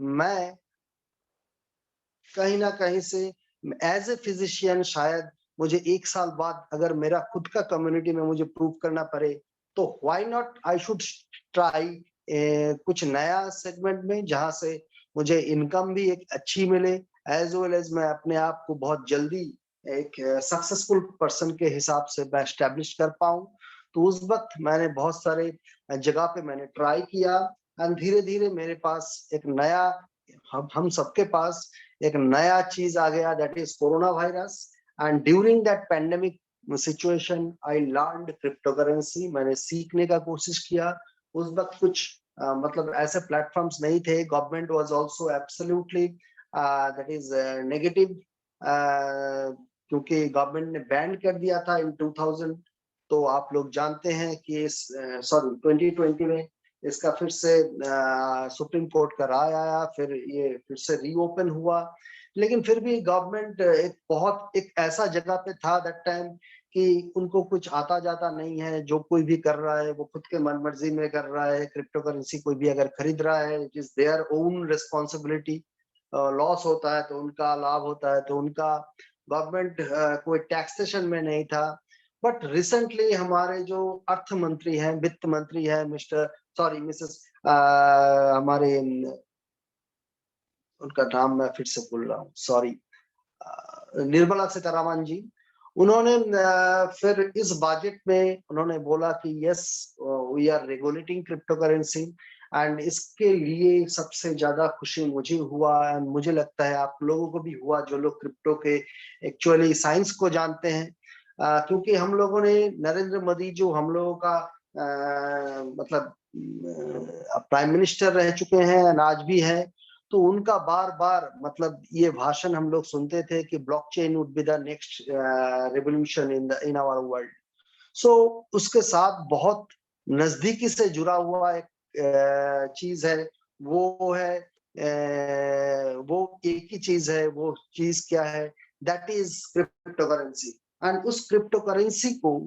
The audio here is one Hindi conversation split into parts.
मैं कहीं ना कहीं से एज ए फिजिशियन शायद मुझे 1 साल बाद अगर मेरा खुद का कम्युनिटी में मुझे प्रूव करना पड़े, तो why not I should try कुछ नया सेगमेंट में जहां से मुझे इनकम भी एक अच्छी मिले, एज वेल एज मैं अपने आप को बहुत जल्दी एक सक्सेसफुल पर्सन के हिसाब से मैं एस्टेब्लिश कर पाऊं। तो उस वक्त मैंने बहुत सारे जगह पे मैंने ट्राई किया, एंड धीरे धीरे मेरे पास एक नया, हम सबके पास एक नया चीज आ गया, that is corona virus. And during that pandemic situation I learned crypto currency, मैंने सीखने का कोशिश किया। उस वक्त कुछ मतलब ऐसे प्लेटफॉर्म्स नहीं थे, government was also absolutely that is negative, क्योंकि गवर्नमेंट ने बैन कर दिया था इन 2000। तो आप लोग जानते हैं कि इस सॉरी 2020 में इसका फिर से सुप्रीम कोर्ट का राय आया, फिर ये फिर से रीओपन हुआ। लेकिन फिर भी गवर्नमेंट एक ऐसा जगह पे था दैट टाइम कि उनको कुछ आता जाता नहीं है, जो कोई भी कर रहा है वो खुद के मन मर्जी में कर रहा है। क्रिप्टो करेंसी कोई भी अगर खरीद रहा है, it is their own responsibility. Loss होता है तो उनका, लाभ होता है तो उनका। गवर्नमेंट कोई टैक्सेशन में नहीं था। बट रिसेंटली हमारे जो अर्थ मंत्री हैं, वित्त मंत्री हैं, मिस्टर सॉरी मिसेस हमारे उनका नाम मैं फिर से भूल रहा हूँ, सॉरी, निर्मला सीतारामन जी। उन्होंने फिर इस बजट में उन्होंने बोला कि yes, we are regulating cryptocurrency. And इसके लिए सबसे ज्यादा खुशी मुझे हुआ, एंड मुझे लगता है आप लोगों को भी हुआ जो लोग क्रिप्टो के एक्चुअली साइंस को जानते हैं। क्योंकि हम लोगों ने, नरेंद्र मोदी जो हम लोगों का मतलब प्राइम मिनिस्टर रह चुके हैं आज भी है, तो उनका बार बार मतलब ये भाषण हम लोग सुनते थे कि blockchain would be the next revolution in our world. So उसके साथ बहुत नजदीकी से जुड़ा हुआ एक चीज है, वो है वो एक ही चीज है, वो चीज क्या है, that is crypto currency. And उस क्रिप्टो करेंसी को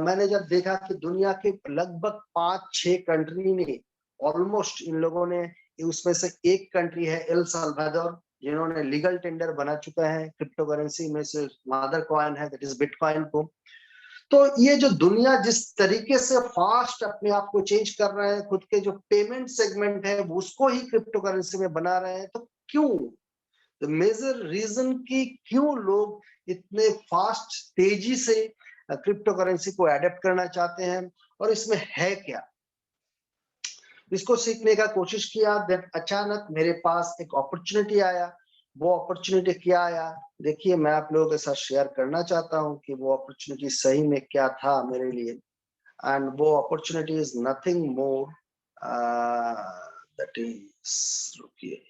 मैंने जब देखा कि दुनिया के लगभग 5-6 कंट्री ने ऑलमोस्ट, इन लोगों ने, उसमें से एक कंट्री है एल साल्वाडोर, जिन्होंने लीगल टेंडर बना चुका है क्रिप्टो करेंसी में से मदर कॉइन है दैट इज बिटकॉइन को। तो ये जो दुनिया जिस तरीके से फास्ट अपने आप को चेंज कर रहे हैं, खुद के जो पेमेंट सेगमेंट है उसको ही क्रिप्टो करेंसी में बना रहे हैं, तो क्यों, द मेजर रीजन कि क्यों लोग इतने फास्ट तेजी से क्रिप्टो करेंसी को एडेप्ट करना चाहते हैं, और इसमें है क्या, इसको सीखने का कोशिश किया। देन अचानक मेरे पास एक अपॉर्चुनिटी आया। वो अपॉर्चुनिटी क्या आया, देखिए मैं आप लोगों के साथ शेयर करना चाहता हूं कि वो अपॉर्चुनिटी सही में क्या था मेरे लिए। एंड वो opportunity is nothing more that is, रुकिए,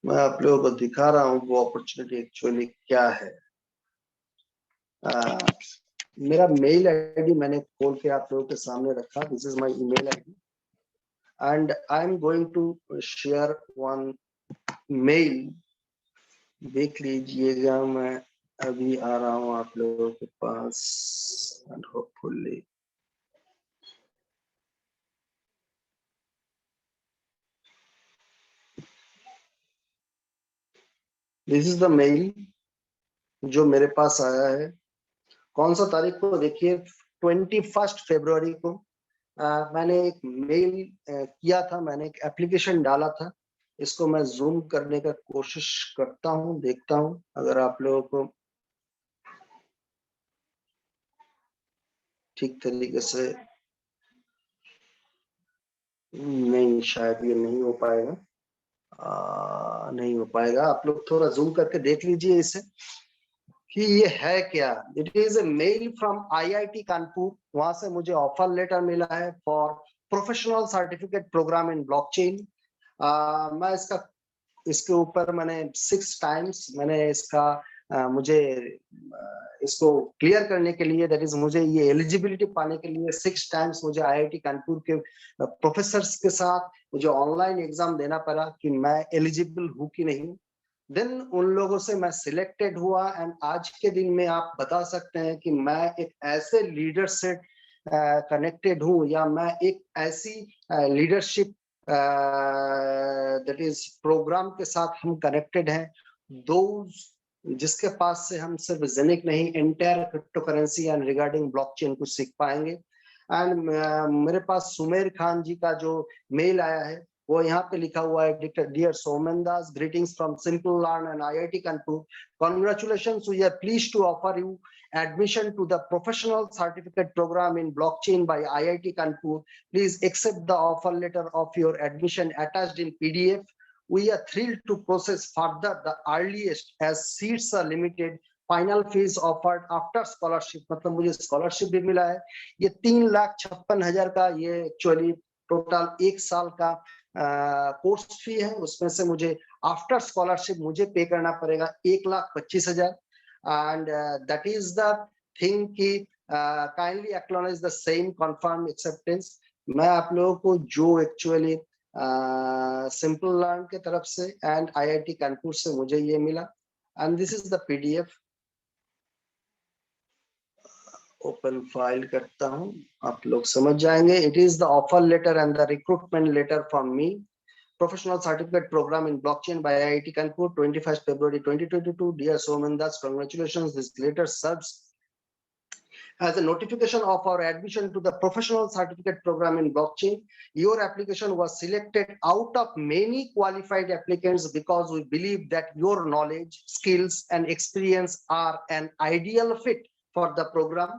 मैं आप लोगों को दिखा रहा हूँ वो अपॉर्चुनिटी एक्चुअली क्या है। मेरा मेल आईडी मैंने खोल के आप लोगों के सामने रखा, this is my email ID, and I am going to share one mail. देख लीजिएगा, मैं अभी आ रहा हूँ आप लोगों के पास, and hopefully this is the mail जो मेरे पास आया है। कौन सा तारीख को, देखिए 21 फरवरी को मैंने एक मेल किया था, मैंने एक एप्लीकेशन डाला था। इसको मैं जूम करने का कोशिश करता हूँ, देखता हूँ अगर आप लोगों को ठीक तरीके से, नहीं शायद ये नहीं हो पाएगा, नहीं हो पाएगा। आप लोग थोड़ा जूम करके देख लीजिए इसे कि ये है क्या। It is a mail from IIT Kanpur, वहां से मुझे ऑफर लेटर मिला है for professional certificate programme in blockchain. मैं इसके ऊपर मैंने 6 टाइम्स मैंने इसका मुझे इसको क्लियर करने के लिए, दैट इज मुझे ये एलिजिबिलिटी पाने के लिए 6 टाइम्स मुझे आईआईटी कानपुर के प्रोफेसर्स के साथ मुझे ऑनलाइन एग्जाम देना पड़ा कि मैं एलिजिबल हूँ कि नहीं। देन उन लोगों से मैं सिलेक्टेड हुआ एंड आज के दिन में आप बता सकते हैं कि मैं एक ऐसे लीडर से कनेक्टेड हूँ, या मैं एक ऐसी लीडरशिप दैट इज प्रोग्राम के साथ हम कनेक्टेड हैं, दो जिसके पास से हम सिर्फ जेनिक नहीं, entire cryptocurrency and regarding blockchain कुछ सीख पाएंगे। एंड मेरे पास सुमेर खान जी का जो मेल आया है वो यहाँ पे लिखा हुआ है, dear Somen Das, greetings from Simplilearn and IIT Kanpur, congratulations, we are pleased to offer you admission to the professional certificate program in blockchain by IIT Kanpur. Please accept the offer letter of your admission attached in PDF. We are thrilled to process further the earliest as seats are limited. Final fees offered after scholarship, मतलब मुझे स्कॉलरशिप भी मिला है। ये 3,56,000 का ये एक्चुअली टोटल 1 साल का कोर्स फी है, उसमें से मुझे आफ्टर स्कॉलरशिप मुझे पे करना पड़ेगा 1,25,000। And that is the thing कि kindly acknowledge the same confirm acceptance. मैं आप लोगों को जो एक्चुअली सिंपल लर्न के तरफ से एंड आईआईटी कानपुर से मुझे ये मिला, and this is the PDF. Open file करता हूं, आप लोग समझ जाएंगे। It is the offer letter and the recruitment letter from me, professional certificate program in blockchain by IIT Kanpur, 21st February 2022. Dear Soman Das, congratulations. This letter serves as a notification of our admission to the professional certificate program in blockchain. Your application was selected out of many qualified applicants because we believe that your knowledge, skills, and experience are an ideal fit for the program.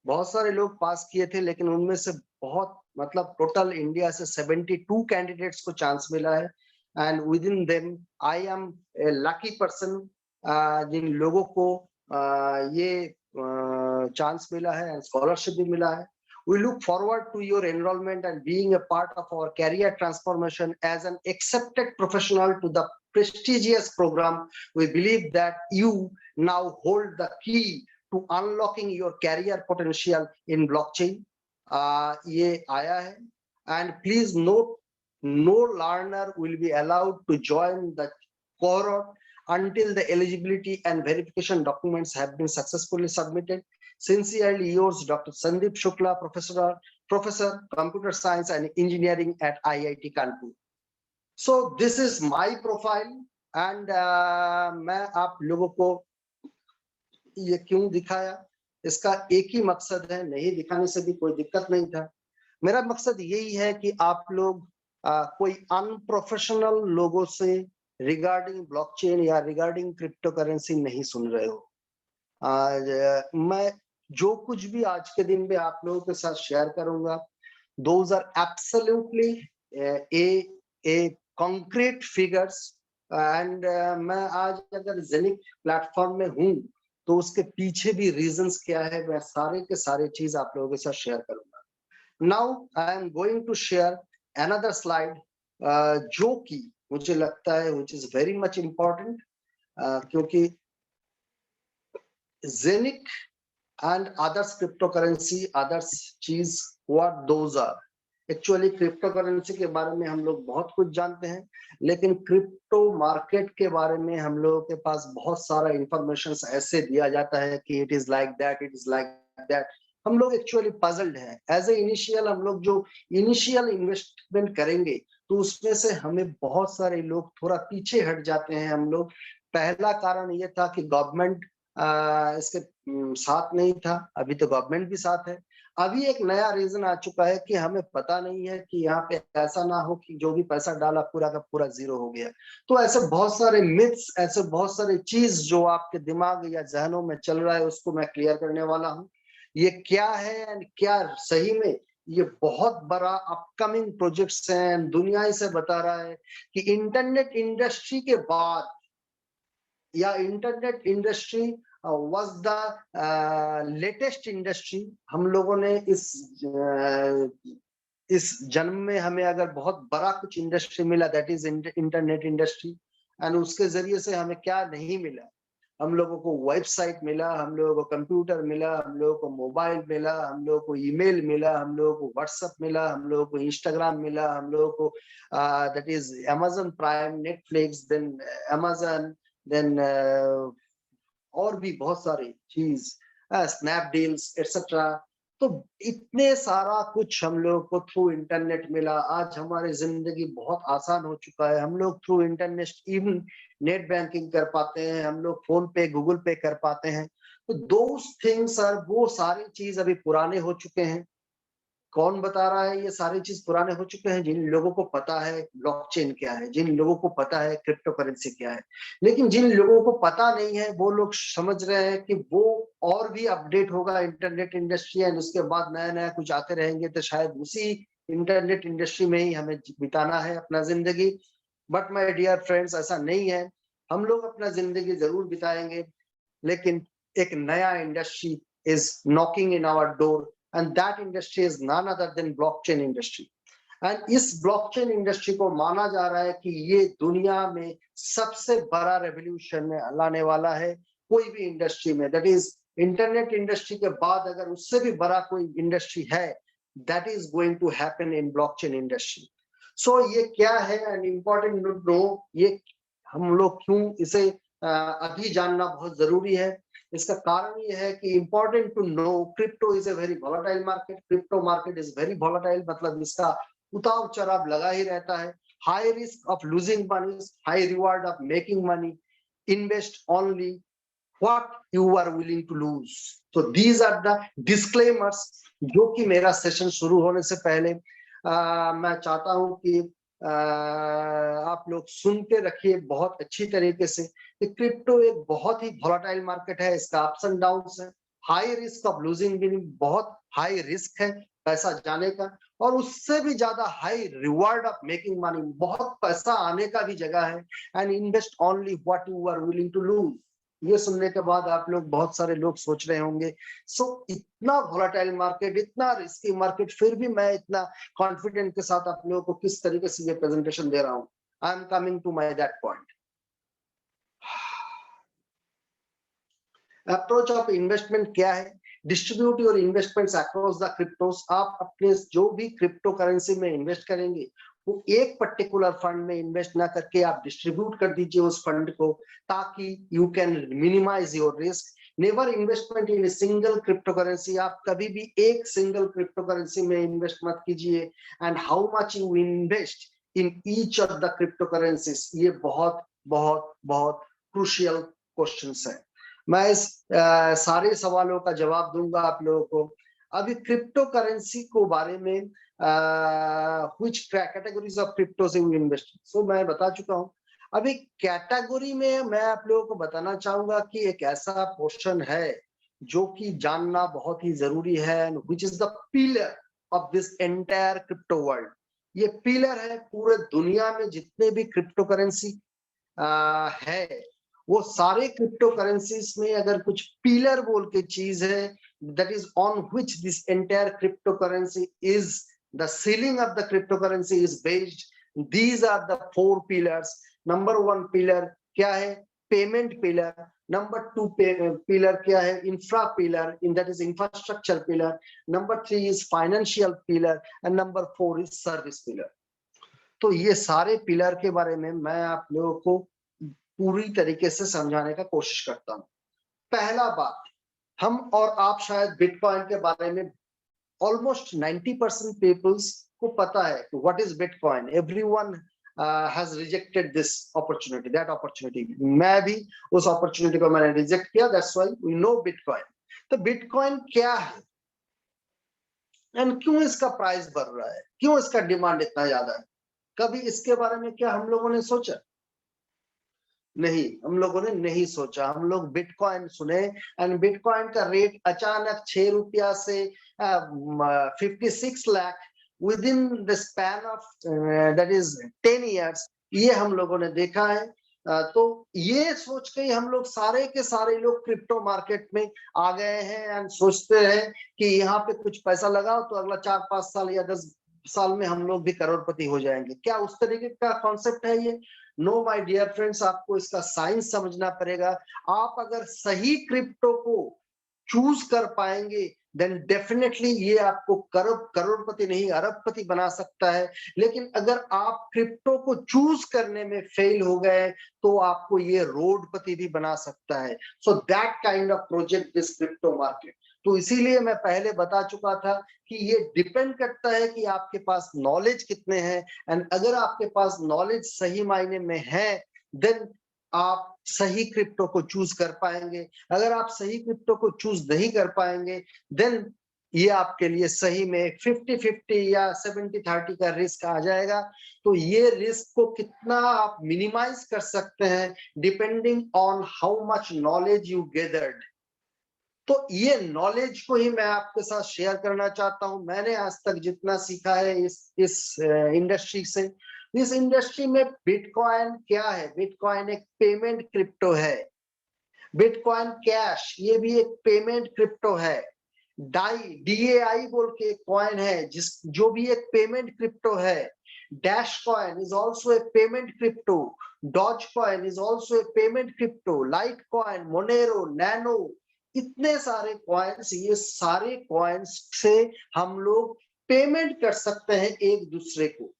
बहुत सारे लोग पास किए थे, लेकिन उनमें से बहुत मतलब टोटल इंडिया से 72 कैंडिडेट्स को चांस मिला है, and within them I am a lucky person, जिन लोगों को ये चांस मिला है एंड स्कॉलरशिप भी मिला है। We look forward to your enrollment and being a part of our career transformation as an accepted professional to the prestigious program. We believe that you now hold the key to unlocking your career potential in blockchain. ये आया है, and please note, no learner will be allowed to join the cohort until the eligibility and verification documents have been successfully submitted. Sincerely yours, Dr. Sandeep Shukla, Professor, Computer Science and Engineering at IIT Kanpur. So this is my profile, and मैं आप लोगों को ये क्यों दिखाया, इसका एक ही मकसद है, नहीं दिखाने से भी कोई दिक्कत नहीं था। मेरा मकसद यही है कि आप लोग कोई अनप्रोफेशनल लोगों से रिगार्डिंग ब्लॉकचेन या रिगार्डिंग क्रिप्टो करेंसी नहीं सुन रहे हो। मैं जो कुछ भी आज के दिन में आप लोगों के साथ शेयर करूंगा, those are absolutely a concrete figures, and मैं आज अगर जेनिक प्लेटफॉर्म में हूं तो उसके पीछे भी रीजंस क्या है, मैं सारे के सारे चीज आप लोगों के साथ शेयर करूंगा। Now I am going to share another slide, जो कि मुझे लगता है which is very much important, क्योंकि जेनिक and others cryptocurrency, others चीज what those are। Actually crypto currency के बारे में हम लोग बहुत कुछ जानते हैं, लेकिन क्रिप्टो मार्केट के बारे में हम लोगों के पास बहुत सारा इंफॉर्मेशन ऐसे दिया जाता है कि it is like that, it is like that. हम लोग एक्चुअली पजल्ड हैं। एज ए इनिशियल हम लोग जो इनिशियल इन्वेस्टमेंट करेंगे तो उसमें से हमें बहुत सारे लोग थोड़ा पीछे हट जाते हैं। हम लोग, पहला कारण ये था कि गवर्नमेंट इसके साथ नहीं था, अभी तो गवर्नमेंट भी साथ है। अभी एक नया रीजन आ चुका है कि हमें पता नहीं है कि यहाँ पे ऐसा ना हो कि जो भी पैसा डाला पूरा का पूरा जीरो हो गया। तो ऐसे बहुत सारे मिथ्स, ऐसे बहुत सारे चीज जो आपके दिमाग या जहनों में चल रहा है उसको मैं क्लियर करने वाला हूँ। ये क्या है एंड क्या सही में ये बहुत बड़ा अपकमिंग प्रोजेक्ट्स हैं। दुनिया इसे बता रहा है कि इंटरनेट इंडस्ट्री के बाद या internet industry was the latest industry. हम लोगों ने इस जन्म में हमें अगर बहुत बड़ा कुछ इंडस्ट्री मिला that is internet industry, and उसके जरिए से हमें क्या नहीं मिला। हम लोगों को वेबसाइट मिला, हम लोगों को कंप्यूटर मिला, हम लोगों को मोबाइल मिला, हम लोगों को ईमेल मिला, हम लोगों को व्हाट्सएप मिला, हम लोगों को इंस्टाग्राम मिला, हम लोगों को that is Amazon Prime, Netflix, then Amazon, then और भी बहुत सारी चीज, स्नैपडील्स एक्सेट्रा। तो इतने सारा कुछ हम लोग को थ्रू इंटरनेट मिला। आज हमारी जिंदगी बहुत आसान हो चुका है। हम लोग through internet even net banking कर पाते हैं, हम लोग फोन पे गूगल पे कर पाते हैं। तो दोज थिंग्स आर, वो सारी चीज अभी पुराने हो चुके हैं। कौन बता रहा है ये सारी चीज पुराने हो चुके हैं? जिन लोगों को पता है ब्लॉकचेन क्या है, जिन लोगों को पता है क्रिप्टो करेंसी क्या है। लेकिन जिन लोगों को पता नहीं है वो लोग समझ रहे हैं कि वो और भी अपडेट होगा इंटरनेट इंडस्ट्री, एंड उसके बाद नया नया कुछ आते रहेंगे, तो शायद उसी इंटरनेट इंडस्ट्री में ही हमें बिताना है अपना जिंदगी। बट माय डियर फ्रेंड्स, ऐसा नहीं है। हम लोग अपना जिंदगी जरूर बिताएंगे, लेकिन एक नया industry is knocking in our door, and that industry is none other than blockchain industry. And इस ब्लॉकचेन इंडस्ट्री को माना जा रहा है कि ये दुनिया में सबसे बड़ा रेवोल्यूशन लाने वाला है कोई भी इंडस्ट्री में। दैट इज इंटरनेट इंडस्ट्री के बाद अगर उससे भी बड़ा कोई इंडस्ट्री है, that is going to happen in blockchain industry. So ये क्या है एंड इम्पोर्टेंट टू नो, ये हम लोग क्यों इसे अभी जानना बहुत जरूरी है। इसका कारण ये है कि important to know, crypto is a very volatile market. Crypto market is very volatile, मतलब इसका उतार चढ़ाव लगा ही रहता है। High risk of losing money, high reward of making money. Invest only what you are willing to lose. तो दीज आर द डिस्क्लेमर्स जो कि मेरा सेशन शुरू होने से पहले मैं चाहता हूं कि आप लोग सुन के रखिए बहुत अच्छी तरीके से। क्रिप्टो एक बहुत ही वॉलेटाइल मार्केट है, इसका अप्स एंड डाउन्स है। High risk of losing money, बहुत हाई रिस्क है पैसा जाने का, और उससे भी ज्यादा high reward of making money, बहुत पैसा आने का भी जगह है। And invest only what you are willing to lose. ये सुनने के बाद आप लोग, बहुत सारे लोग सोच रहे होंगे, सो इतना वॉलेटाइल मार्केट, इतना रिस्की मार्केट, फिर भी मैं इतना कॉन्फिडेंट के साथ आप लोगों को किस तरीके से ये प्रेजेंटेशन दे रहा हूं। I am coming to my that point. Approach of investment क्या है? Distribute your investments across the cryptos. आप अपने जो भी क्रिप्टो करेंसी में इन्वेस्ट करेंगे वो एक पर्टिकुलर फंड में इन्वेस्ट ना करके आप डिस्ट्रीब्यूट कर दीजिए उस फंड को, ताकि you can minimise your risk. Never investment in single cryptocurrency. आप कभी भी एक सिंगल क्रिप्टो करेंसी में इन्वेस्ट मत कीजिए। And how much you invest in each of the cryptocurrencies, ये बहुत बहुत बहुत क्रूशियल क्वेश्चंस है। मैं इस सारे सवालों का जवाब दूंगा आप लोगों को। अभी क्रिप्टो करेंसी को बारे में which categories of cryptos you invest, so मैं बता चुका हूं। अभी कैटेगरी में मैं आप लोगों को बताना चाहूंगा कि एक ऐसा पोर्शन है जो कि जानना बहुत ही जरूरी है, which is the pillar of this entire crypto world. ये पिलर है पूरे दुनिया में जितने भी क्रिप्टो करेंसी है, वो सारे क्रिप्टो करेंसीज में अगर कुछ पिलर बोल के चीज है, that is on which this entire crypto currency is, the ceiling of the crypto currency is based. These are the 4 pillars. Number 1 pillar क्या है? Payment pillar. नंबर 2 पिलर क्या है? Infra pillar, in that is infrastructure pillar. Number 3 is financial pillar, and number 4 is service pillar. तो ये सारे पिलर के बारे में मैं आप लोगों को पूरी तरीके से समझाने का कोशिश करता हूं। पहला बात, हम और आप शायद बिटकॉइन के बारे में ऑलमोस्ट 90% पीपल्स को पता है कि what is bitcoin. Everyone has rejected this opportunity, that opportunity. मैं भी उस अपॉर्चुनिटी को मैंने रिजेक्ट किया, that's why we know bitcoin. तो बिटकॉइन क्या है एंड क्यों इसका प्राइस बढ़ रहा है, क्यों इसका डिमांड इतना ज्यादा है? कभी इसके बारे में क्या हम लोगों ने सोचा? नहीं, हम लोगों ने नहीं सोचा। हम लोग बिटकॉइन सुने एंड बिटकॉइन का रेट अचानक 6 रुपया से 56 lakh with in the span of that is 10 years, ये हम लोगों ने देखा है। तो ये सोच के हम लोग सारे के सारे लोग क्रिप्टो मार्केट में आ गए हैं एंड सोचते हैं कि यहाँ पे कुछ पैसा लगाओ तो अगला 4-5 साल या 10 साल में हम लोग भी करोड़पति हो जाएंगे। क्या उस तरीके का कॉन्सेप्ट है ये? नो माय डियर फ्रेंड्स, आपको इसका साइंस समझना पड़ेगा। आप अगर सही क्रिप्टो को चूज कर पाएंगे, देन डेफिनेटली ये आपको करोड़पति नहीं अरबपति बना सकता है। लेकिन अगर आप क्रिप्टो को चूज करने में फेल हो गए तो आपको ये रोडपति भी बना सकता है। सो that kind of project this crypto market. तो इसीलिए मैं पहले बता चुका था कि ये डिपेंड करता है कि आपके पास नॉलेज कितने हैं, एंड अगर आपके पास नॉलेज सही मायने में है देन आप सही क्रिप्टो को चूज कर पाएंगे। अगर आप सही क्रिप्टो को चूज नहीं कर पाएंगे देन ये आपके लिए सही में 50-50 या 70-30 का रिस्क आ जाएगा। तो ये रिस्क को कितना आप मिनिमाइज कर सकते हैं depending on how much knowledge you gathered. तो ये नॉलेज को ही मैं आपके साथ शेयर करना चाहता हूं। मैंने आज तक जितना सीखा है इस इंडस्ट्री से, इस इंडस्ट्री में बिटकॉइन क्या है? बिटकॉइन एक पेमेंट क्रिप्टो है। बिटकॉइन कैश ये भी एक पेमेंट क्रिप्टो है। DAI बोल के एक कॉइन है जो भी एक पेमेंट क्रिप्टो है। Dash coin is also a payment crypto. Dogecoin is also a payment crypto. Litecoin, Monero, Nano, इतने सारे कॉइन्स, ये सारे कॉइन्स से हम लोग पेमेंट कर सकते हैं एक दूसरे को।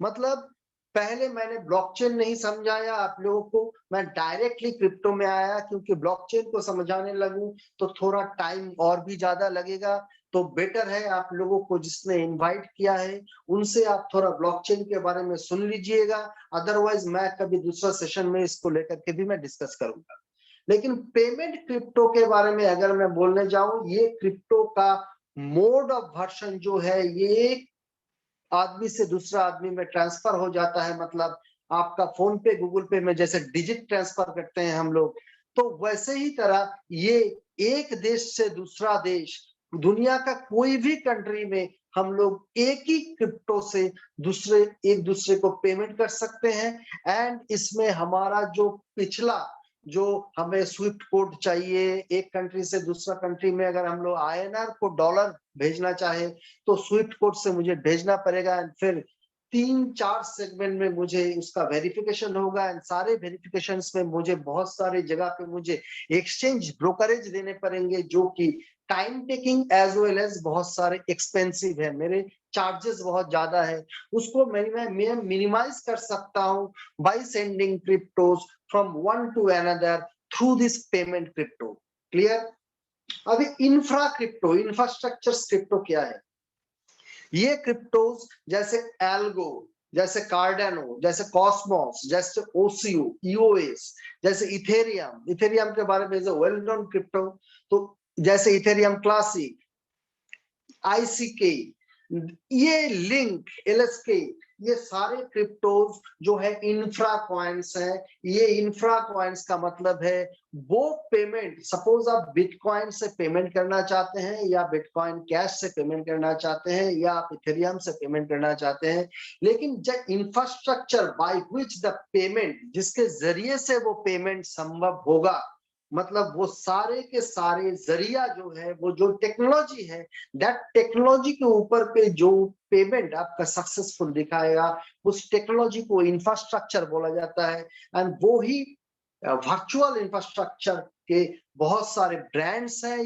मतलब पहले मैंने ब्लॉकचेन नहीं समझाया आप लोगों को, मैं डायरेक्टली क्रिप्टो में आया क्योंकि ब्लॉकचेन को समझाने लगूं तो थोड़ा टाइम और भी ज्यादा लगेगा। तो बेटर है आप लोगों को जिसने इनवाइट किया है उनसे आप थोड़ा ब्लॉकचेन के बारे में सुन लीजिएगा। अदरवाइज मैं कभी दूसरा सेशन में इसको लेकर के भी मैं डिस्कस करूंगा। लेकिन पेमेंट क्रिप्टो के बारे में अगर मैं बोलने जाऊं, ये क्रिप्टो का मोड ऑफ वर्शन जो है ये आदमी से दूसरा आदमी में ट्रांसफर हो जाता है। मतलब आपका फोन पे, गूगल पे में जैसे डिजिट ट्रांसफर करते हैं हम लोग, तो वैसे ही तरह ये एक देश से दूसरा देश, दुनिया का कोई भी कंट्री में हम लोग एक ही क्रिप्टो से एक दूसरे को पेमेंट कर सकते हैं। एंड इसमें हमारा जो पिछला जो हमें स्विफ्ट कोड चाहिए, एक कंट्री से दूसरा कंट्री में अगर हम लोग INR को डॉलर भेजना चाहे तो स्विफ्ट कोड से मुझे भेजना पड़ेगा। एंड फिर 3-4 सेगमेंट में मुझे उसका वेरिफिकेशन होगा। एंड सारे वेरिफिकेशन में मुझे बहुत सारे जगह पे मुझे एक्सचेंज ब्रोकरेज देने पड़ेंगे जो कि time taking as well as बहुत सारे एक्सपेंसिव है। मेरे चार्जेस बहुत ज्यादा है, उसको मैं मिनिमाइज कर सकता हूँ by sending cryptos from one two another through this payment crypto. Clear? अभी इंफ्रा क्रिप्टो, इंफ्रास्ट्रक्चर क्रिप्टो क्या है? ये क्रिप्टोज जैसे एल्गो, जैसे कार्डानो, जैसे कॉस्मोस, जैसे ओसीओ, ईओएस, जैसे इथेरियम, इथेरियम के बारे में वेल नोन क्रिप्टो, तो जैसे इथेरियम क्लासिक, ICK, ये लिंक, LSK, ये सारे क्रिप्टोज जो है इंफ्रा कॉइन्स है। ये इंफ्रा कॉइन्स का मतलब है वो पेमेंट, सपोज आप बिटकॉइन से पेमेंट करना चाहते हैं या बिटकॉइन कैश से पेमेंट करना चाहते हैं या आप इथेरियम से पेमेंट करना चाहते हैं, लेकिन जब infrastructure by which the payment, जिसके जरिए से वो पेमेंट संभव होगा, मतलब वो सारे के सारे जरिया जो है, वो जो टेक्नोलॉजी है, दैट टेक्नोलॉजी के ऊपर पे जो पेमेंट आपका सक्सेसफुल दिखाएगा उस टेक्नोलॉजी को इंफ्रास्ट्रक्चर बोला जाता है। एंड वो ही वर्चुअल इंफ्रास्ट्रक्चर के बहुत सारे ब्रांड्स हैं।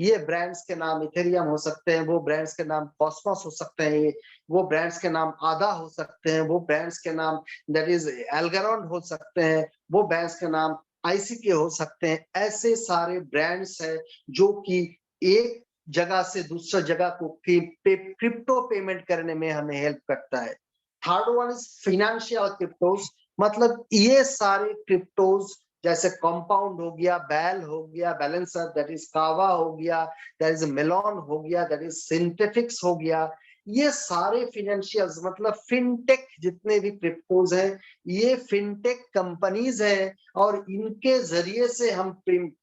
ये ब्रांड्स के नाम इथेरियम हो सकते हैं, वो ब्रांड्स के नाम कॉस्मोस हो सकते हैं, वो ब्रांड्स के नाम आदा हो सकते हैं, वो ब्रांड्स के नाम दैट इज एल्गोरांड हो सकते हैं, वो ब्रांड्स के नाम ICK हो सकते हैं। ऐसे सारे ब्रांड्स हैं जो कि एक जगह से दूसरा जगह को क्रिप्टो पेमेंट करने में हमें हेल्प करता है। Third one is financial cryptos, मतलब ये सारे क्रिप्टोज जैसे कंपाउंड हो गया, बैल हो गया, बैलेंसर दैट इज कावा हो गया, दैट इज मेलॉन हो गया, दैट इज सिंथेटिक्स हो गया, ये सारे फाइनेंशियल्स मतलब फिनटेक जितने भी क्रिप्टोज हैं ये फिनटेक कंपनीज हैं और इनके जरिए से हम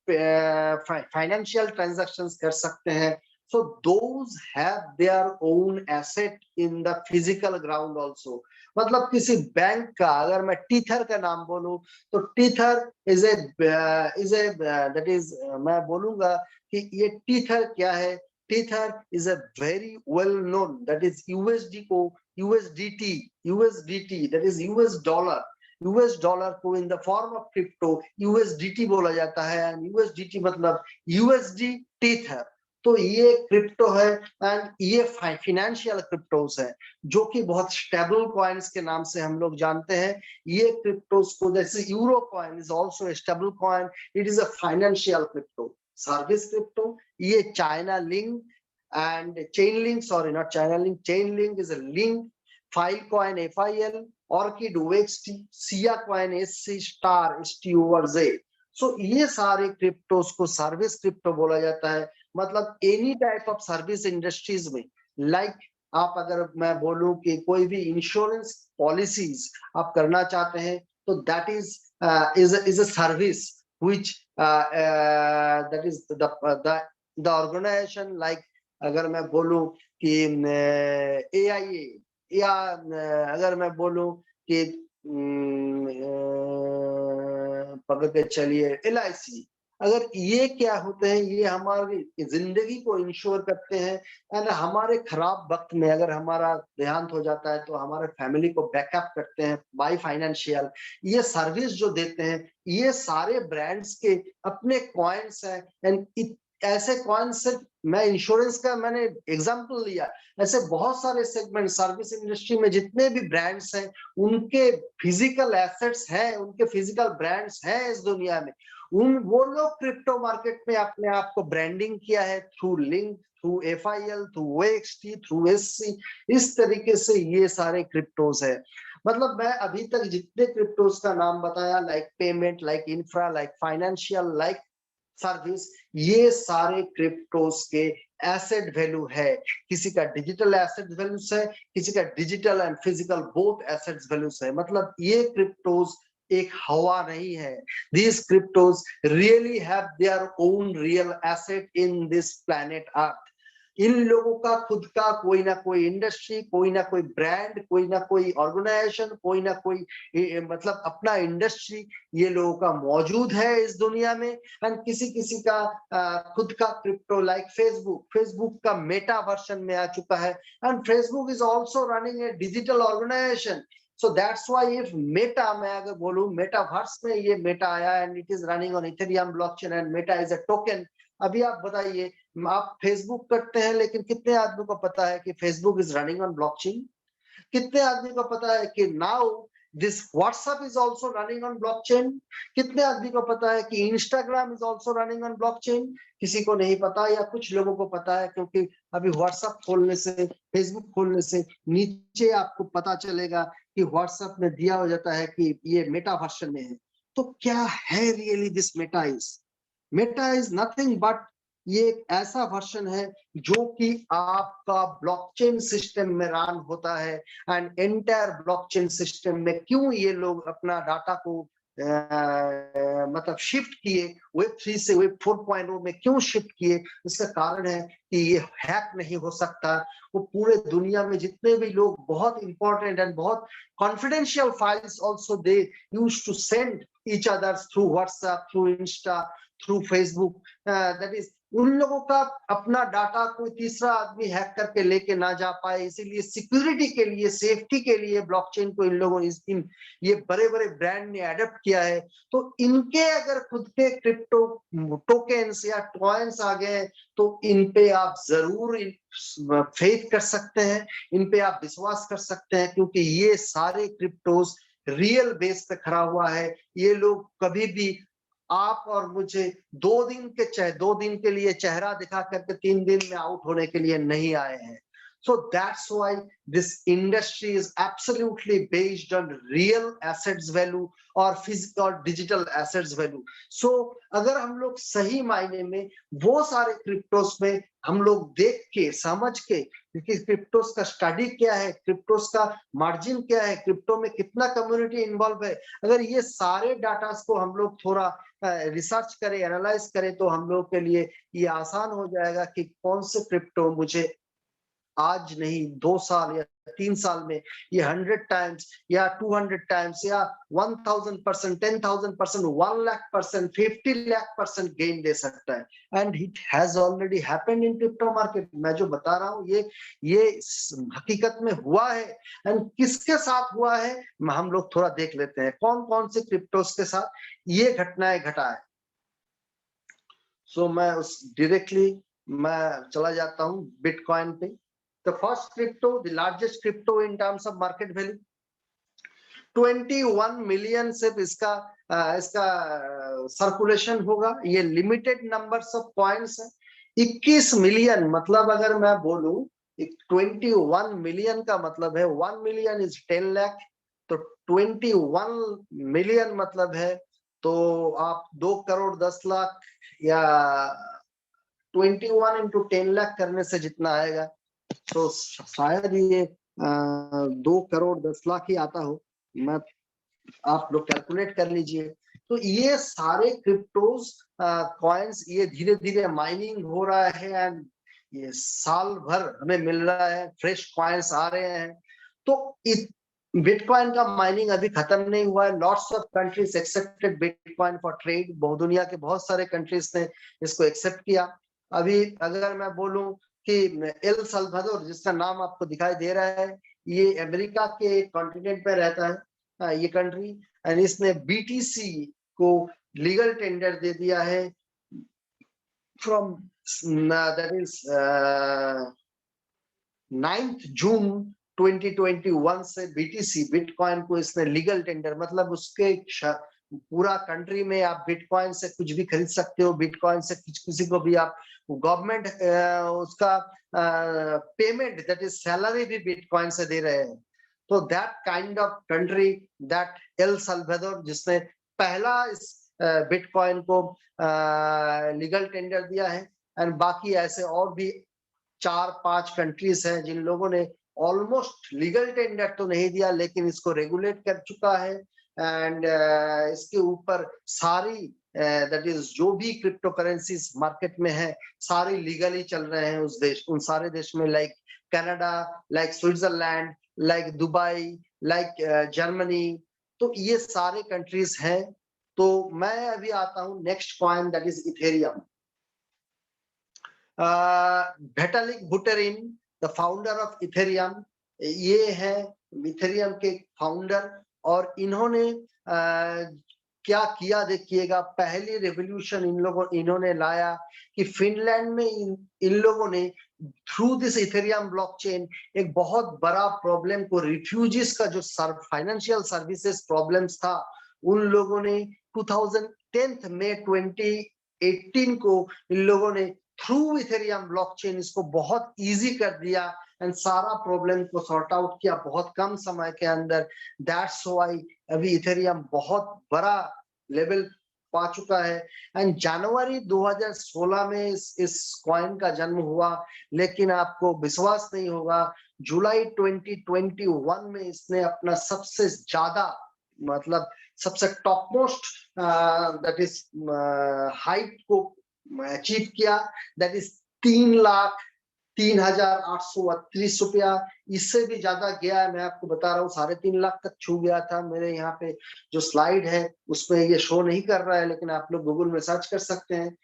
फाइनेंशियल ट्रांजैक्शंस कर सकते हैं। So those have their own asset in the physical ground also। मतलब किसी बैंक का अगर मैं टीथर का नाम बोलूं तो Tether is a that is, मैं बोलूंगा कि ये टीथर क्या है। Tether is a very well known that is USDT that is US dollar को in the form of crypto USDT बोला जाता है। एंड USDT मतलब USD टीथर। तो ये क्रिप्टो है एंड ये फाइनेंशियल क्रिप्टोस है जो कि बहुत स्टेबल कॉइन्स के नाम से हम लोग जानते हैं। ये क्रिप्टोस को जैसे euro coin is also a stable coin, it is a financial crypto service crypto. ये China link and Chainlink, sorry, not Chainlink, Chainlink is a link, Filecoin FIL, Orchid OXT, Sia Coin SC Star STORZ। सो ये सारे क्रिप्टोस को सर्विस क्रिप्टो बोला जाता है। मतलब any type of service industries में, लाइक आप अगर मैं बोलूं कि कोई भी इंश्योरेंस पॉलिसीज आप करना चाहते हैं तो that is a service which that is the organisation. Like अगर मैं बोलूं कि AIA या अगर मैं बोलूं कि पकड़ के चलिए LIC, अगर ये क्या होते हैं, ये हमारी जिंदगी को इंश्योर करते हैं एंड हमारे खराब वक्त में अगर हमारा देहांत हो जाता है तो हमारे फैमिली को बैकअप करते हैं बाय फाइनेंशियल। ये सर्विस जो देते हैं, ये सारे ब्रांड्स के अपने कॉइन्स हैं एंड ऐसे कॉइन्स सिर्फ मैं इंश्योरेंस का मैंने एग्जांपल लिया, ऐसे बहुत सारे सेगमेंट सर्विस इंडस्ट्री में जितने भी ब्रांड्स हैं उनके फिजिकल एसेट्स हैं, उनके फिजिकल ब्रांड्स हैं इस दुनिया में। वो लोग क्रिप्टो मार्केट में अपने आप को ब्रांडिंग किया है through link, through FIL, through OXT, through SC। इस तरीके से ये सारे क्रिप्टोस है। मतलब मैं अभी तक जितने क्रिप्टोस का नाम बताया, like payment, like infra, like financial, like service, ये सारे क्रिप्टोस के एसेट वैल्यू है। किसी का डिजिटल एसेट वैल्यूज है, किसी का digital and physical both assets values है। मतलब ये क्रिप्टोस एक हवा नहीं है। These cryptos really have their own real asset in this planet Earth। इन लोगों का खुद का कोई ना कोई इंडस्ट्री, कोई ना कोई ब्रांड, कोई ना कोई ऑर्गेनाइजेशन, कोई ना कोई मतलब अपना इंडस्ट्री ये लोगों का मौजूद है इस दुनिया में। एंड किसी किसी का खुद का क्रिप्टो, लाइक फेसबुक का मेटा वर्जन में आ चुका है and Facebook is also running a digital organisation. So that's why if Meta, मैं अगर बोलूं मेटावर्स में ये मेटा आया and it is running on Ethereum blockchain and Meta is a token. अभी आप बताइए, आप फेसबुक करते हैं लेकिन कितने आदमी को पता है कि Facebook is running on blockchain? कितने आदमी को पता है कि now this WhatsApp is also running on blockchain? कितने आदमी को पता है कि Instagram is also running on blockchain? किसी को नहीं पता, या कुछ लोगों को पता है, क्योंकि अभी व्हाट्सएप खोलने से, फेसबुक खोलने से नीचे आपको पता चलेगा कि व्हाट्सएप में दिया हो जाता है कि ये मेटा वर्जन में है। तो क्या है really this Meta is nothing but ये एक ऐसा वर्जन है जो कि आपका ब्लॉकचेन सिस्टम में रन होता है। एंड एंटायर ब्लॉकचेन सिस्टम में क्यों ये लोग अपना डाटा को मतलब शिफ्ट किए, वेब 3 से वेब 4.0 में क्यों शिफ्ट किए? इसका कारण है कि ये हैक नहीं हो सकता। वो पूरे दुनिया में जितने भी लोग बहुत इंपॉर्टेंट एंड बहुत confidential files also they used to send each other through WhatsApp, through Insta, through Facebook, that is उन लोगों का अपना डाटा कोई तीसरा आदमी हैक करके लेके ना जा पाए, इसीलिए सिक्योरिटी के लिए, सेफ्टी के लिए ब्लॉकचेन को इन लोगों ने ये बड़े बड़े ब्रांड ने अडॉप्ट किया है। तो इनके अगर खुद के क्रिप्टो टोकन्स या कॉइन्स आ गए तो इन पे आप जरूर फेथ कर सकते हैं, इन पे आप विश्वास कर सकते हैं, क्योंकि ये सारे क्रिप्टोस रियल बेस पे खड़ा हुआ है। ये लोग कभी भी आप और मुझे 2 दिन के लिए चेहरा दिखा करके 3 दिन में आउट होने के लिए नहीं आए हैं। So that's why this industry is absolutely based on real assets value or physical or digital assets value। So अगर हम लोग सही मायने में वो सारे क्रिप्टोस में हम लोग देख के समझ के कि क्रिप्टोस का स्टडी क्या है, क्रिप्टोस का मार्जिन क्या है, क्रिप्टो में कितना कम्युनिटी इन्वॉल्व है, अगर ये सारे डाटास को हम लोग थोड़ा रिसर्च करें, एनालाइज करें, तो हम लोग के लिए ये आसान हो जाएगा कि कौन से क्रिप्टो मुझे आज नहीं 2 साल या 3 साल में ये 100 टाइम्स या 200 टाइम्स या 1000%, 10,000%, 1,00,000%, 50,00,000% गेन दे सकता है। And it has already happened in crypto market. मैं जो बता रहा हूँ ये हकीकत में हुआ है। एंड किसके साथ हुआ है हम लोग थोड़ा देख लेते हैं, कौन कौन से क्रिप्टोस के साथ ये घटनाएं घटा है। सो मैं उस डायरेक्टली मैं चला जाता हूँ बिटकॉइन पे। The first crypto, the largest crypto in terms of market value, 21 million सिर्फ इसका इसका सर्कुलेशन होगा। ये लिमिटेड नंबर्स ऑफ कॉइन्स है। 21 मिलियन मतलब अगर मैं बोलूं 21 मिलियन का मतलब है 1 मिलियन इज 10 लाख, तो 21 मिलियन मतलब है तो आप 2 करोड़ 10 लाख या 21 इंटू 10 लाख करने से जितना आएगा तो शायद ये 2 करोड़ 10 लाख ही आता हो। मैं आप लोग कैलकुलेट कर लीजिए। तो ये सारे क्रिप्टोज कॉइन्स ये धीरे धीरे माइनिंग हो रहा है एंड ये साल भर हमें मिल रहा है, फ्रेश कॉइन्स आ रहे हैं। तो बिटकॉइन का माइनिंग अभी खत्म नहीं हुआ है। Lots of countries accepted bitcoin for trade, बहुत दुनिया के बहुत सारे कंट्रीज ने इसको एक्सेप्ट किया। अभी अगर मैं बोलूं कि एल साल्वाडोर जिसका नाम आपको दिखाई दे रहा है, ये अमेरिका के कॉन्टिनेंट पे रहता है ये कंट्री, एंड इसने बीटीसी को लीगल टेंडर दे दिया है फ्रॉम दैट इज 9 जून 2021 से बीटीसी बिटकॉइन को इसने लीगल टेंडर, मतलब उसके पूरा कंट्री में आप बिटकॉइन से कुछ भी खरीद सकते हो। बिटकॉइन से किसी को भी आप गवर्नमेंट उसका पेमेंट दैट इज सैलरी भी बिटकॉइन से दे रहे हैं। तो that kind of country, that El Salvador जिसने पहला इस बिटकॉइन को लीगल टेंडर दिया है, एंड बाकी ऐसे और भी 4-5 कंट्रीज हैं जिन लोगों ने ऑलमोस्ट लीगल टेंडर तो नहीं दिया लेकिन इसको रेगुलेट कर चुका है। एंड इसके ऊपर सारी दैट इज जो भी क्रिप्टो करेंसीज मार्केट में है सारी लीगली चल रहे हैं उस देश, उन सारे देश में, like Canada, like Switzerland, like Dubai, like Germany. तो ये सारे कंट्रीज हैं। तो मैं अभी आता हूँ next coin that is Ethereum. Vitalik Buterin the founder of Ethereum, ये है इथेरियम के फाउंडर। और इन्होंने क्या किया देखिएगा, पहली रेवोल्यूशन इन्होंने लाया कि फिनलैंड में इन लोगों ने थ्रू दिस इथेरियम ब्लॉकचेन एक बहुत बड़ा प्रॉब्लम को, रिफ्यूजीज का जो फाइनेंशियल सर्विसेज प्रॉब्लम्स था, उन लोगों ने 2010 में 2018 को इन लोगों ने थ्रू इथेरियम ब्लॉकचेन इसको बहुत इजी कर दिया एंड सारा प्रॉब्लम को सॉर्ट आउट किया बहुत कम समय के अंदर। दैट्स व्हाई अभी इथेरियम बहुत बड़ा लेवल पा चुका है। एंड जनवरी 2016 में इस कॉइन का जन्म हुआ, लेकिन आपको विश्वास नहीं होगा जुलाई 2021 में इसने अपना सबसे ज्यादा, मतलब सबसे top most that is height को अचीव किया, दैट इज 3,03,838 रुपया। इससे भी ज्यादा गया है, मैं आपको बता रहा हूँ 3.5 लाख तक छू गया था। मेरे यहाँ पे जो स्लाइड है उसमें ये शो नहीं कर रहा है, लेकिन आप लोग गूगल में सर्च कर सकते हैं।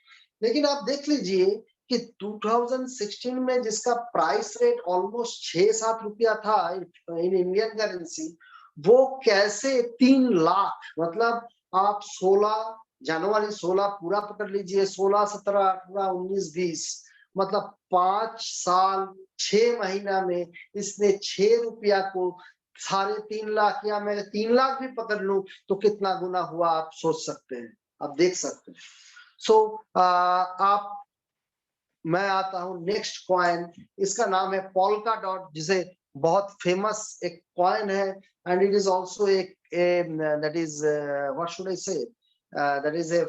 लेकिन आप देख लीजिए कि 2016 में जिसका प्राइस रेट ऑलमोस्ट 6-7 रुपया था इन इंडियन करेंसी, वो कैसे 3 लाख, मतलब आप 16 जनवरी 16 पूरा पकड़ लीजिए, 16, 17, 18, 19, 20, मतलब 5 साल 6 महीना में इसने 6 रुपया को 3.5 लाख, या मैं 3 लाख भी पकड़ लूं तो कितना गुना हुआ आप सोच सकते हैं, आप देख सकते हैं। सो आप, मैं आता हूं नेक्स्ट कॉइन, इसका नाम है पोल्का डॉट, जिसे बहुत फेमस एक कॉइन है, एंड इट इज ऑल्सो एक that is what should I say, that is a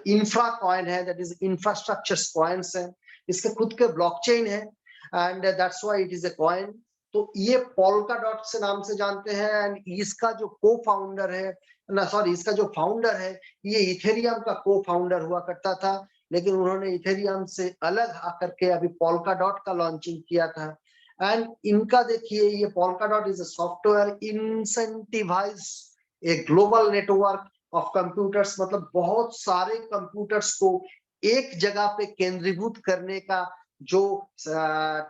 infra coin है, दैट इज इंफ्रास्ट्रक्चर कॉइन्स है, इसके खुद के ब्लॉकचेन है and that's why it is a coin. तो ये पोल्का डॉट से नाम से जानते हैं। एंड इसका जो को फाउंडर है ना, सॉरी, इसका जो फाउंडर है ये इथेरियम का को फाउंडर हुआ करता था, लेकिन उन्होंने इथेरियम से अलग आकर के अभी पोल्का डॉट का लॉन्चिंग किया था। एंड इनका देखिए, ये Polkadot is a software incentivise a global network of computers, मतलब बहुत सारे कंप्यूटर्स को एक जगह पे केंद्रीभूत करने का जो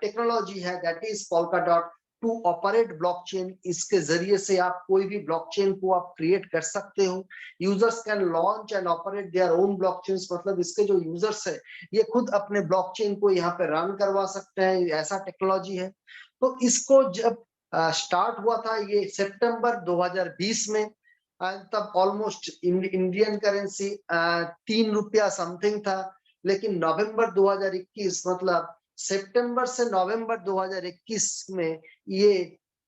टेक्नोलॉजी है, that is Polkadot. To operate blockchain, इसके जरिए से आप कोई भी ब्लॉकचेन को आप क्रिएट कर सकते हो। Users can launch and operate their own blockchains, मतलब इसके जो यूजर्स है ये खुद अपने ब्लॉकचेन को यहाँ पे रन करवा सकते हैं, ऐसा टेक्नोलॉजी है। तो इसको जब स्टार्ट हुआ था ये सितंबर 2020 में, तब ऑलमोस्ट इंडियन करेंसी 3 रुपया समथिंग था। लेकिन नवंबर 2021 मतलब सितंबर से नवंबर 2021 में ये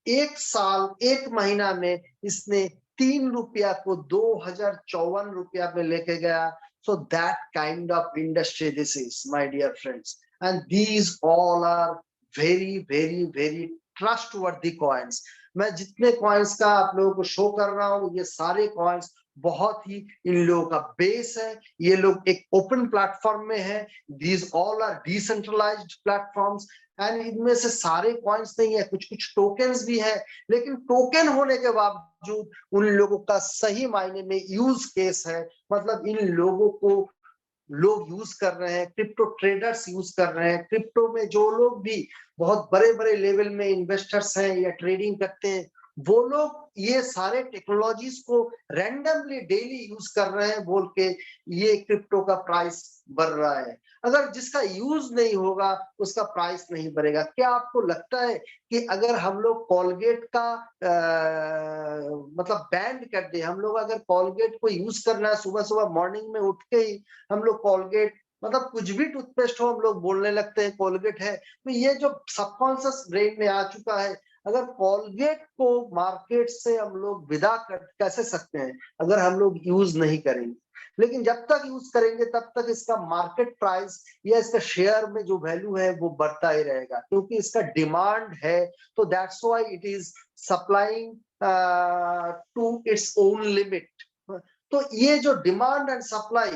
1 साल 1 महीना में इसने 3 रुपया को 2054 रुपया में लेके गया। So that kind of industry this is, my dear friends, and these all are very very very trustworthy coins. मैं जितने कॉइन्स का आप लोगों को शो कर रहा हूँ ये सारे कॉइन्स बहुत ही इन लोगों का बेस है। ये लोग एक ओपन प्लेटफॉर्म में है, these all are decentralised platforms, and इनमें से सारे कॉइन्स नहीं है, कुछ कुछ टोकन्स भी है। लेकिन टोकन होने के बावजूद उन लोगों का सही मायने में यूज केस है, मतलब इन लोगों को लोग यूज कर रहे हैं, क्रिप्टो ट्रेडर्स यूज कर रहे हैं। क्रिप्टो में जो लोग भी बहुत बड़े बड़े लेवल में इन्वेस्टर्स हैं या ट्रेडिंग करते हैं, वो लोग ये सारे टेक्नोलॉजीज को रैंडमली डेली यूज कर रहे हैं, बोल के ये क्रिप्टो का प्राइस बढ़ रहा है। अगर जिसका यूज नहीं होगा उसका प्राइस नहीं बढ़ेगा। क्या आपको लगता है कि अगर हम लोग कॉलगेट का मतलब बैंड कर दे, हम लोग अगर कॉलगेट को यूज करना है सुबह सुबह मॉर्निंग में उठ के ही हम लोग कॉलगेट, मतलब कुछ भी टूथपेस्ट हो हम लोग बोलने लगते हैं कॉलगेट है, तो ये जो सबकॉन्शियस ब्रेन में आ चुका है, अगर कॉलगेट को मार्केट से हम लोग विदा कर कैसे सकते हैं अगर हम लोग यूज नहीं करेंगे। लेकिन जब तक यूज करेंगे तब तक इसका मार्केट प्राइस या इसका शेयर में जो वैल्यू है वो बढ़ता ही रहेगा, क्योंकि इसका डिमांड है। तो that's why it is supplying to its own limit. तो ये जो डिमांड एंड सप्लाई,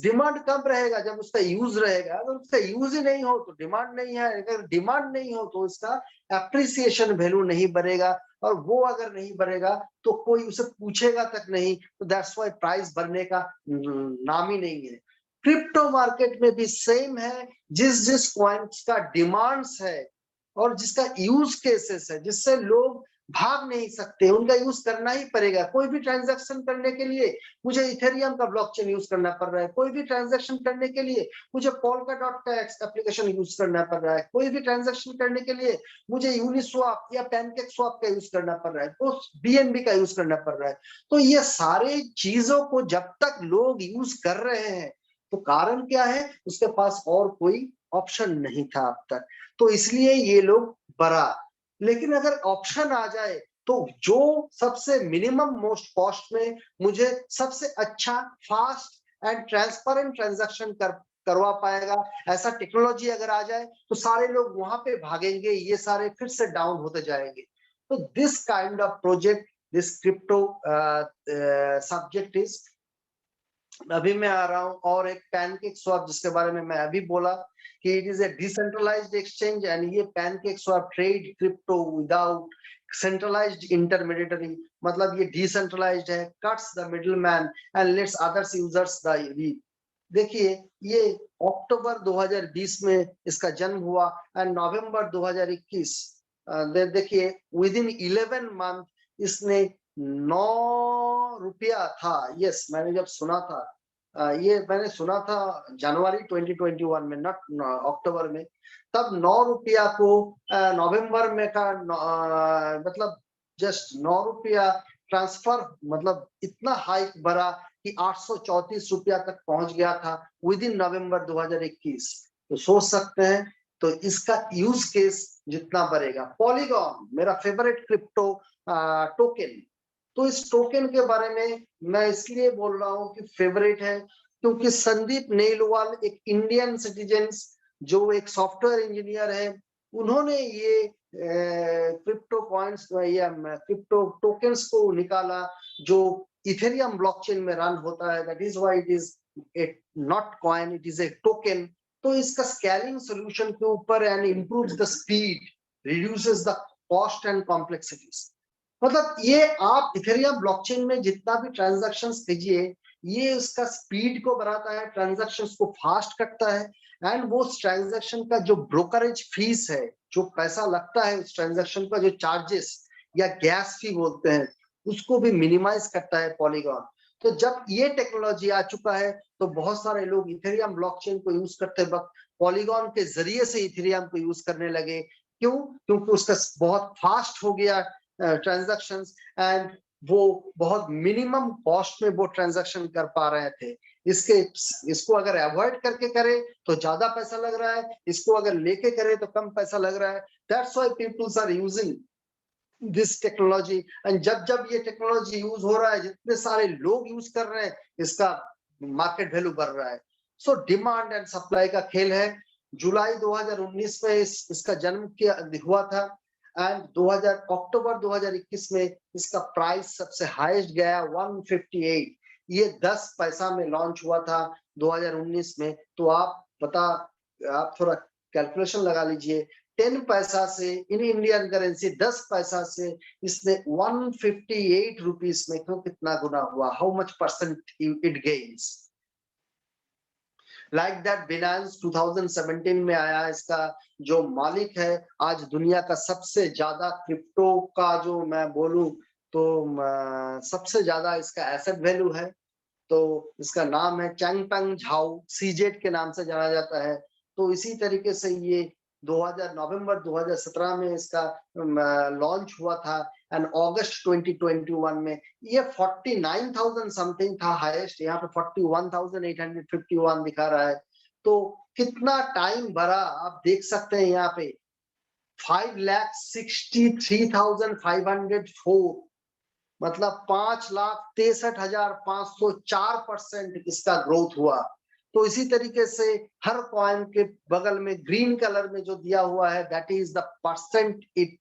डिमांड कब रहेगा जब उसका यूज रहेगा। अगर उसका यूज ही नहीं हो तो डिमांड नहीं है, अगर डिमांड नहीं हो तो इसका एप्रिसिएशन वैल्यू नहीं बढ़ेगा, और वो अगर नहीं बढ़ेगा तो कोई उसे पूछेगा तक नहीं। तो दैट्स व्हाई प्राइस बढ़ने का नाम ही नहीं है। क्रिप्टो मार्केट में भी सेम है, जिस जिस कॉइन्स का डिमांड्स है और जिसका यूज केसेस है, जिससे लोग भाग नहीं सकते, उनका यूज करना ही पड़ेगा। कोई भी ट्रांजैक्शन करने के लिए मुझे इथेरियम का ब्लॉकचेन यूज करना पड़ रहा है, कोई भी ट्रांजैक्शन करने के लिए मुझे पोल्काडॉट का एप्लीकेशन यूज करना पड़ रहा है, कोई भी ट्रांजैक्शन करने के लिए मुझे यूनिस्वैप या पैनकेक स्वैप का यूज करना पड़ रहा है, तो बीएनबी का यूज करना पड़ रहा है। तो ये सारे चीजों को जब तक लोग यूज कर रहे हैं, तो कारण क्या है, उसके पास और कोई ऑप्शन नहीं था अब तक, तो इसलिए ये लोग बढ़ा। लेकिन अगर ऑप्शन आ जाए तो जो सबसे मिनिमम मोस्ट कॉस्ट में मुझे सबसे अच्छा फास्ट एंड ट्रांसपेरेंट ट्रांजैक्शन करवा पाएगा, ऐसा टेक्नोलॉजी अगर आ जाए तो सारे लोग वहां पे भागेंगे, ये सारे फिर से डाउन होते जाएंगे। तो this kind of project, this crypto subject is, अभी मैं आ रहा हूं और एक पैनकेक स्वैप जिसके बारे में मैं अभी बोला कि it is a decentralised exchange, and ये PancakeSwap trade crypto without centralised intermediatory, मतलब ये डिसेंट्रलाइज्ड है, cuts the middleman and lets others users the read. देखिए ये अक्टूबर 2020 में इसका जन्म हुआ एंड नवंबर 2021, देखिए विद इन 11 मंथ इसने 9 रुपया था। यस, मैंने जब सुना था ये मैंने सुना था जनवरी 2021 में, नॉट अक्टूबर में, तब 9 रुपया को नवंबर में का मतलब जस्ट 9 रुपया ट्रांसफर, मतलब इतना हाइक बढ़ा कि 834 रुपया तक पहुंच गया था विद इन नवंबर 2021। तो सोच सकते हैं, तो इसका यूज केस जितना बढ़ेगा। पॉलीगॉन मेरा फेवरेट क्रिप्टो टोकन, तो इस टोकन के बारे में मैं इसलिए बोल रहा हूँ कि फेवरेट है क्योंकि संदीप नेलवाल एक इंडियन सिटीजन जो एक सॉफ्टवेयर इंजीनियर है, उन्होंने ये क्रिप्टो कॉइन्स या क्रिप्टो टोकन्स को निकाला जो इथेरियम ब्लॉकचेन में रन होता है। That is why it is A not coin, it is A token. तो इसका स्केलिंग सॉल्यूशन के ऊपर and improves the speed, reduces the cost and complexities. मतलब ये आप इथेरियम ब्लॉकचेन में जितना भी ट्रांजैक्शंस कीजिए, ये उसका स्पीड को बढ़ाता है, ट्रांजैक्शंस को फास्ट करता है, एंड वो ट्रांजैक्शन का जो ब्रोकरेज फीस है, जो पैसा लगता है उस ट्रांजैक्शन का, जो चार्जेस या गैस फी बोलते हैं, उसको भी मिनिमाइज करता है पॉलीगॉन। तो जब ये टेक्नोलॉजी आ चुका है तो बहुत सारे लोग इथेरियम ब्लॉकचेन को यूज करते वक्त पॉलीगॉन के जरिए से इथेरियम को यूज करने लगे। क्यों? क्योंकि उसका बहुत फास्ट हो गया ट्रांजैक्शंस, एंड वो बहुत मिनिमम कॉस्ट में वो ट्रांजैक्शन कर पा रहे थे। इसको अगर अवॉइड करके करे तो ज्यादा पैसा लग रहा है, इसको अगर लेके करे तो कम पैसा लग रहा है। That's why peoples are using this technology. And जब जब ये टेक्नोलॉजी यूज हो रहा है, जितने सारे लोग यूज कर रहे हैं, इसका मार्केट वैल्यू बढ़ रहा है। सो डिमांड एंड सप्लाई का खेल है। जुलाई 2019 में इसका जन्म किया हुआ था, एंड 2000 अक्टूबर 2021 में इसका प्राइस सबसे हाईएस्ट गया 158। ये 10 पैसा में लॉन्च हुआ था 2019 में। तो आप थोड़ा कैलकुलेशन लगा लीजिए, 10 पैसा से इन इंडियन करेंसी 10 पैसा से इसने 158 रुपीस में क्यों कितना गुना हुआ, how much percent it gains. Like that Binance 2017 में आया। इसका जो मालिक है आज दुनिया का सबसे ज्यादा क्रिप्टो का, जो मैं बोलूं तो सबसे ज्यादा इसका एसेट वैल्यू है, तो इसका नाम है चैंगपेंग झाओ, सीजेड के नाम से जाना जाता है। तो इसी तरीके से ये नवंबर 2017 में इसका लॉन्च हुआ था, एंड अगस्त 2021 में ये 49,000 समथिंग था हाईएस्ट, यहाँ पे 41,851 दिखा रहा है। तो कितना टाइम भरा आप देख सकते हैं यहाँ पे 5,63,504, मतलब 5,63,504% इसका ग्रोथ हुआ। तो इसी तरीके से हर कॉइन के बगल में ग्रीन कलर में जो दिया हुआ है, that is the percent it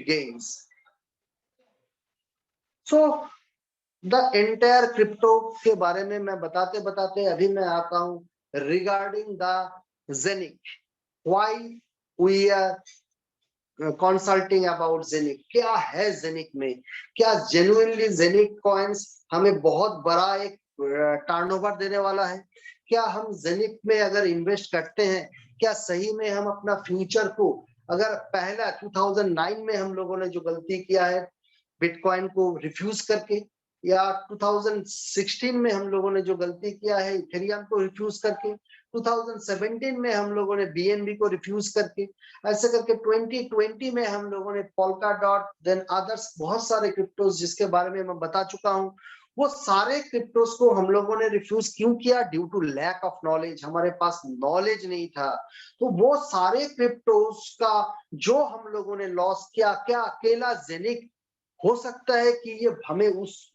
gains. So the entire crypto के बारे में मैं बताते बताते अभी मैं आता हूं regarding the Zeniq, why we are consulting about Zeniq. क्या है जेनिक में? क्या जेन्युइनली जेनिक कॉइन्स हमें बहुत बड़ा एक टर्नओवर देने वाला है? क्या हम जेनिक में अगर इन्वेस्ट करते हैं, क्या सही में हम अपना फ्यूचर को, अगर पहला 2009 में हम लोगों ने जो गलती किया है बिटकॉइन को रिफ्यूज करके, या 2016 में हम लोगों ने जो गलती किया है इथेरियम को रिफ्यूज करके, 2017 में हम लोगों ने बीएनबी को रिफ्यूज करके, ऐसे करके 2020 में हम लोगों ने पोल्का डॉट, देन अदर्स बहुत सारे क्रिप्टोस जिसके बारे में मैं बता चुका हूं, वो सारे क्रिप्टोस को हम लोगों ने रिफ्यूज क्यों किया? Due to lack of knowledge, हमारे पास नॉलेज नहीं था। तो वो सारे क्रिप्टोस का जो हम लोगों ने लॉस किया, क्या अकेला जेनिक हो सकता है कि ये हमें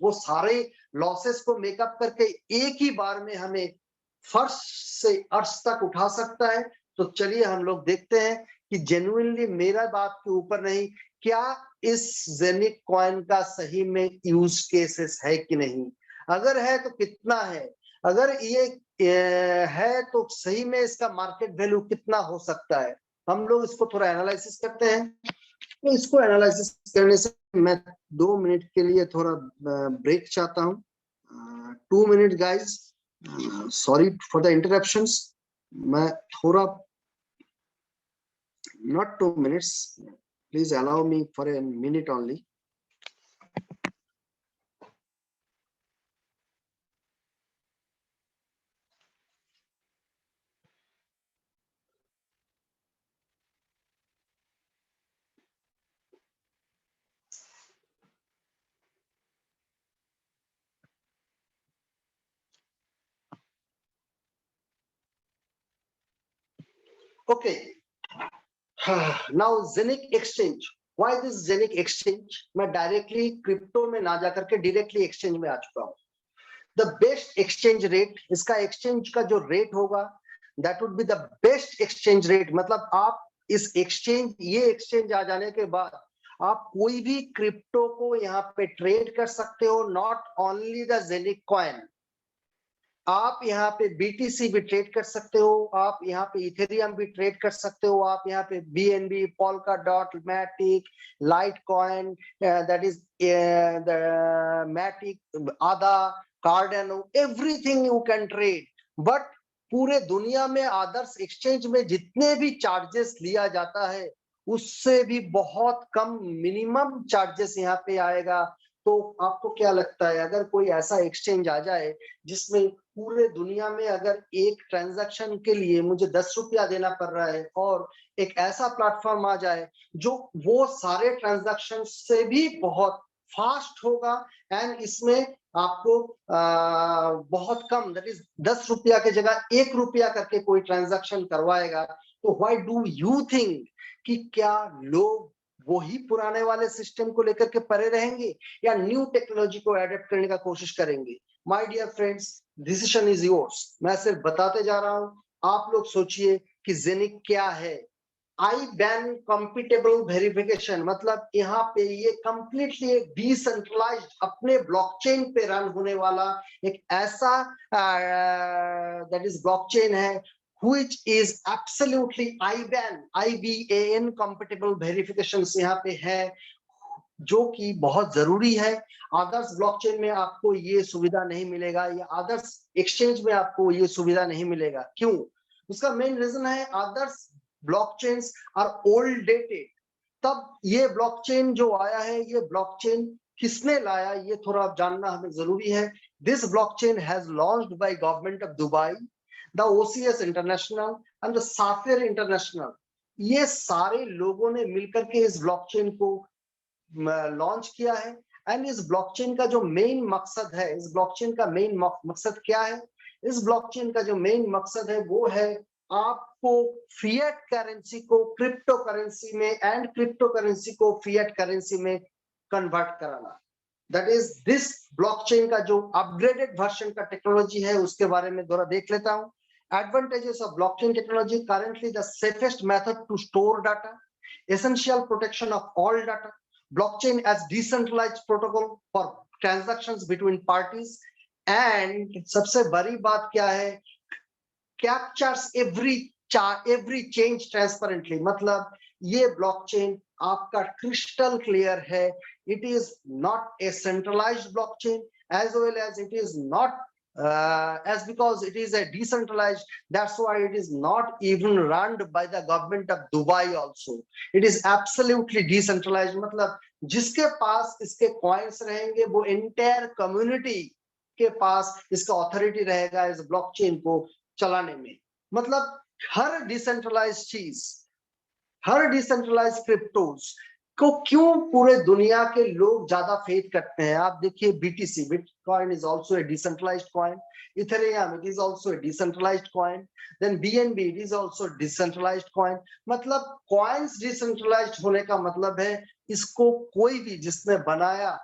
वो सारे लॉसेस को मेकअप करके एक ही बार में हमें फर्श से अर्श तक उठा सकता है? तो चलिए हम लोग देखते हैं कि जेन्युइनली मेरा बात के ऊपर नहीं, क्या इस जेनिक कॉइन का सही में यूज केसेस है कि नहीं, अगर है तो कितना है, अगर ये है तो सही में इसका मार्केट वैल्यू कितना हो सकता है। हम लोग इसको थोड़ा एनालिसिस करते हैं। तो इसको एनालिसिस करने से मैं 2 मिनट के लिए थोड़ा ब्रेक चाहता हूँ। 2 minute guys, sorry for the interruptions. मैं थोड़ा, not 2 minutes, please allow me for a minute only. Okay. Now Zenic exchange. Why this Zenic exchange? मैं डायरेक्टली क्रिप्टो में ना जाकर के डायरेक्टली एक्सचेंज में आ चुका हूँ। द बेस्ट एक्सचेंज रेट, इसका एक्सचेंज का जो रेट होगा that would be the best exchange rate. मतलब आप इस एक्सचेंज, ये एक्सचेंज आ जाने के बाद आप कोई भी क्रिप्टो को यहाँ पे ट्रेड कर सकते हो, not only the Zeniq coin. आप यहाँ पे BTC भी ट्रेड कर सकते हो, आप यहाँ पे इथेरियम भी ट्रेड कर सकते हो, आप यहाँ पे BNB, Polkadot, Matic, Litecoin, that is the Matic, ADA, Cardano, everything you can trade. But पूरे दुनिया में आदर्श एक्सचेंज में जितने भी चार्जेस लिया जाता है उससे भी बहुत कम मिनिमम चार्जेस यहाँ पे आएगा। तो आपको क्या लगता है अगर कोई ऐसा एक्सचेंज आ जाए जिसमें पूरे दुनिया में अगर एक ट्रांजैक्शन के लिए मुझे 10 रुपया देना पड़ रहा है और एक ऐसा प्लेटफॉर्म आ जाए जो वो सारे ट्रांजैक्शन से भी बहुत फास्ट होगा एंड इसमें आपको बहुत कम, दैट इज 10 रुपया की जगह 1 रुपया करके कोई ट्रांजैक्शन करवाएगा, तो व्हाई डू यू थिंक कि क्या लोग वही पुराने वाले सिस्टम को लेकर के परे रहेंगे या न्यू टेक्नोलॉजी को एडेप्ट करने का कोशिश करेंगे? My dear friends, decision is yours. मैं सिर्फ बताते जा रहा हूं, आप लोग सोचिए कि जेनिक क्या है। आई बैन कॉम्पिटेबल वेरिफिकेशन मतलब यहाँ पे ये कंप्लीटली एक डिसेंट्रलाइज्ड अपने ब्लॉकचेन पे रन होने वाला एक ऐसा दैट इज ब्लॉकचेन है which is absolutely IBAN compatible verifications यहाँ पे है जो कि बहुत जरूरी है। आदर्श ब्लॉकचेन में आपको ये सुविधा नहीं मिलेगा या आदर्श एक्सचेंज में आपको ये सुविधा नहीं मिलेगा। क्यों? उसका मेन रीजन है आदर्श ब्लॉकचेन्स आर ओल्ड डेटेड। तब ये ब्लॉकचेन जो आया है, ये ब्लॉकचेन किसने लाया ये थोड़ा जानना हमें जरूरी है। This blockchain has launched by government of Dubai, the OCS international and the Sapphire international. ये सारे लोगों ने मिलकर के इस ब्लॉकचेन को लॉन्च किया है। एंड इस ब्लॉकचेन का जो मेन मकसद है, इस ब्लॉकचेन का मेन मकसद क्या है? इस ब्लॉकचेन का जो मेन मकसद है वो है आपको फिएट करेंसी को क्रिप्टो करेंसी में एंड क्रिप्टो करेंसी को फिएट करेंसी में कन्वर्ट कराना। दैट इज दिस ब्लॉकचेन का जो अपग्रेडेड वर्जन का टेक्नोलॉजी है उसके बारे में थोड़ा देख लेता हूं। Advantages of blockchain technology: currently the safest method to store data, essential protection of all data, blockchain as decentralized protocol for transactions between parties, and सबसे बड़ी बात क्या है, captures every change transparently। मतलब ये ब्लॉकचेन आपका क्रिस्टल क्लियर है। It is not a centralised blockchain as well as it is not as because it is a decentralized, that's why it is not even run by the government of Dubai also। it is absolutely decentralized मतलब जिसके पास इसके कॉइन्स रहेंगे वो एंटायर कम्युनिटी के पास इसका अथॉरिटी रहेगा इस ब्लॉकचेन को चलाने में। मतलब हर डिसेंट्रलाइज्ड चीज, हर डिसेंट्रलाइज्ड क्रिप्टोज को क्यों पूरे दुनिया के लोग ज्यादा फेथ करते हैं? आप देखिए BTC, bitcoin is also a decentralised coin, Ethereum it is also a decentralised coin, then BNB it is also decentralised coin. मतलब कॉइन्स डिसेंट्रलाइज्ड होने का मतलब है इसको कोई भी जिसने बनाया,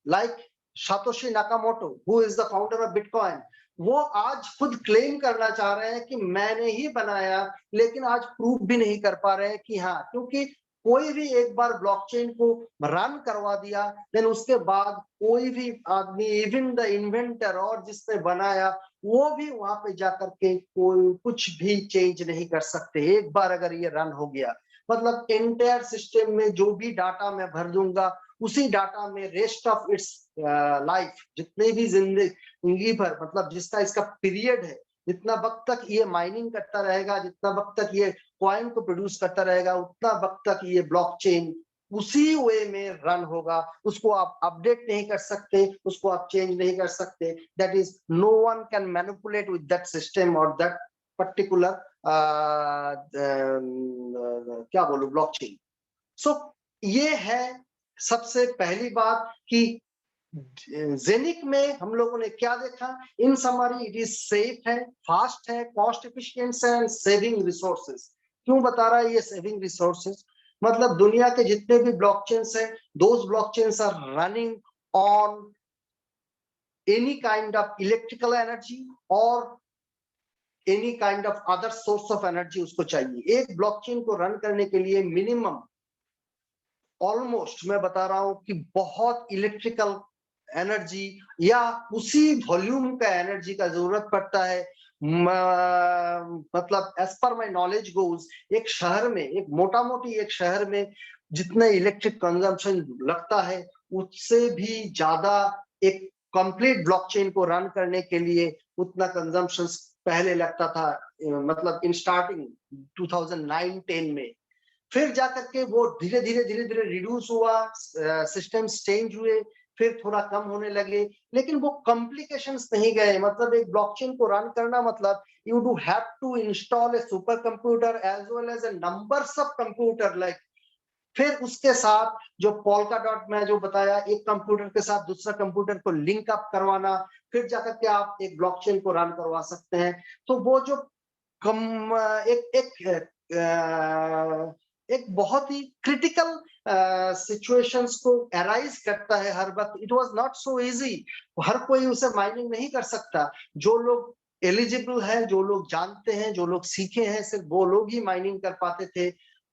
like Satoshi Nakamoto who is the founder of bitcoin, वो आज खुद क्लेम करना चाह रहे हैं कि मैंने ही बनाया, लेकिन आज प्रूफ भी नहीं कर पा रहे हैं कि हाँ, क्योंकि कोई भी एक बार ब्लॉकचेन को रन करवा दिया देन उसके बाद कोई भी आदमी, इवन द इन्वेंटर और जिसने बनाया, वो भी वहां पे जाकर के कोई कुछ भी चेंज नहीं कर सकते एक बार अगर ये रन हो गया। मतलब एंटायर सिस्टम में जो भी डाटा मैं भर दूंगा उसी डाटा में रेस्ट ऑफ इट्स लाइफ, जितने भी जिंदगी भर, मतलब जिसका इसका पीरियड है, जितना वक्त तक ये माइनिंग करता रहेगा, जितना वक्त तक ये कॉइन को प्रोड्यूस करता रहेगा, उतना वक्त तक ये ब्लॉकचेन उसी वे में रन होगा। उसको आप अपडेट नहीं कर सकते, उसको आप चेंज नहीं कर सकते। That is no one can manipulate with that system और दैट पर्टिकुलर क्या बोलूं ब्लॉकचेन। सो ये है सबसे पहली बात कि जेनिक में हम लोगों ने क्या देखा। इन समरी इट इज सेफ है, फास्ट है, कॉस्ट एफिशिएंट है एंड सेविंग रिसोर्सेज। क्यों बता रहा है ये सेविंग रिसोर्सेज? मतलब दुनिया के जितने भी ब्लॉकचेन्स हैं, those blockchains are running on any kind of electrical energy और any kind of other source of energy उसको चाहिए। एक ब्लॉकचेन को रन करने के लिए मिनिमम ऑलमोस्ट मैं बता रहा हूं कि बहुत इलेक्ट्रिकल एनर्जी या उसी वॉल्यूम का एनर्जी का जरूरत पड़ता है। मतलब as per my knowledge goes, एक शहर में, एक मोटा मोटी एक शहर में जितना इलेक्ट्रिक कंजम्पशन लगता है उससे भी ज्यादा एक कंप्लीट ब्लॉकचेन को रन करने के लिए उतना कंजम्पशन पहले लगता था, मतलब इन स्टार्टिंग 2009-10 में। फिर जाकर के वो धीरे धीरे रिड्यूस हुआ, सिस्टम्स चेंज हुए, फिर थोड़ा कम होने लगे, लेकिन वो कॉम्प्लिकेशंस नहीं गए। मतलब एक ब्लॉकचेन को रन करना मतलब you do have to install a supercomputer as well as a numbers of computer like, फिर उसके साथ जो पोल्का डॉट में जो बताया, एक कंप्यूटर के साथ दूसरा कंप्यूटर को लिंक अप करवाना, फिर जाकर के आप एक ब्लॉकचेन को रन करवा सकते हैं। तो वो जो कम एक बहुत ही क्रिटिकल सिचुएशंस को अराइज करता है हर वक्त। It was not so easy, हर कोई उसे माइनिंग नहीं कर सकता। जो लोग एलिजिबल है, जो लोग जानते हैं, जो लोग सीखे हैं, सिर्फ वो लोग ही माइनिंग कर पाते थे।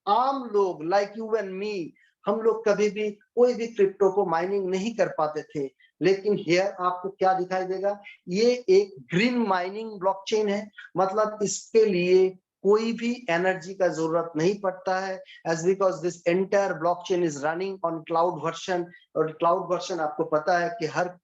आम लोग लाइक यू एंड मी, हम लोग कभी भी कोई भी क्रिप्टो को माइनिंग नहीं कर पाते थे। लेकिन हियर आपको क्या दिखाई देगा, ये एक ग्रीन माइनिंग ब्लॉकचेन है। मतलब इसके लिए कोई भी एनर्जी का जरूरत नहीं पड़ता है, as because this entire blockchain is running on cloud version. और क्लाउड वर्जन आपको पता है कि हर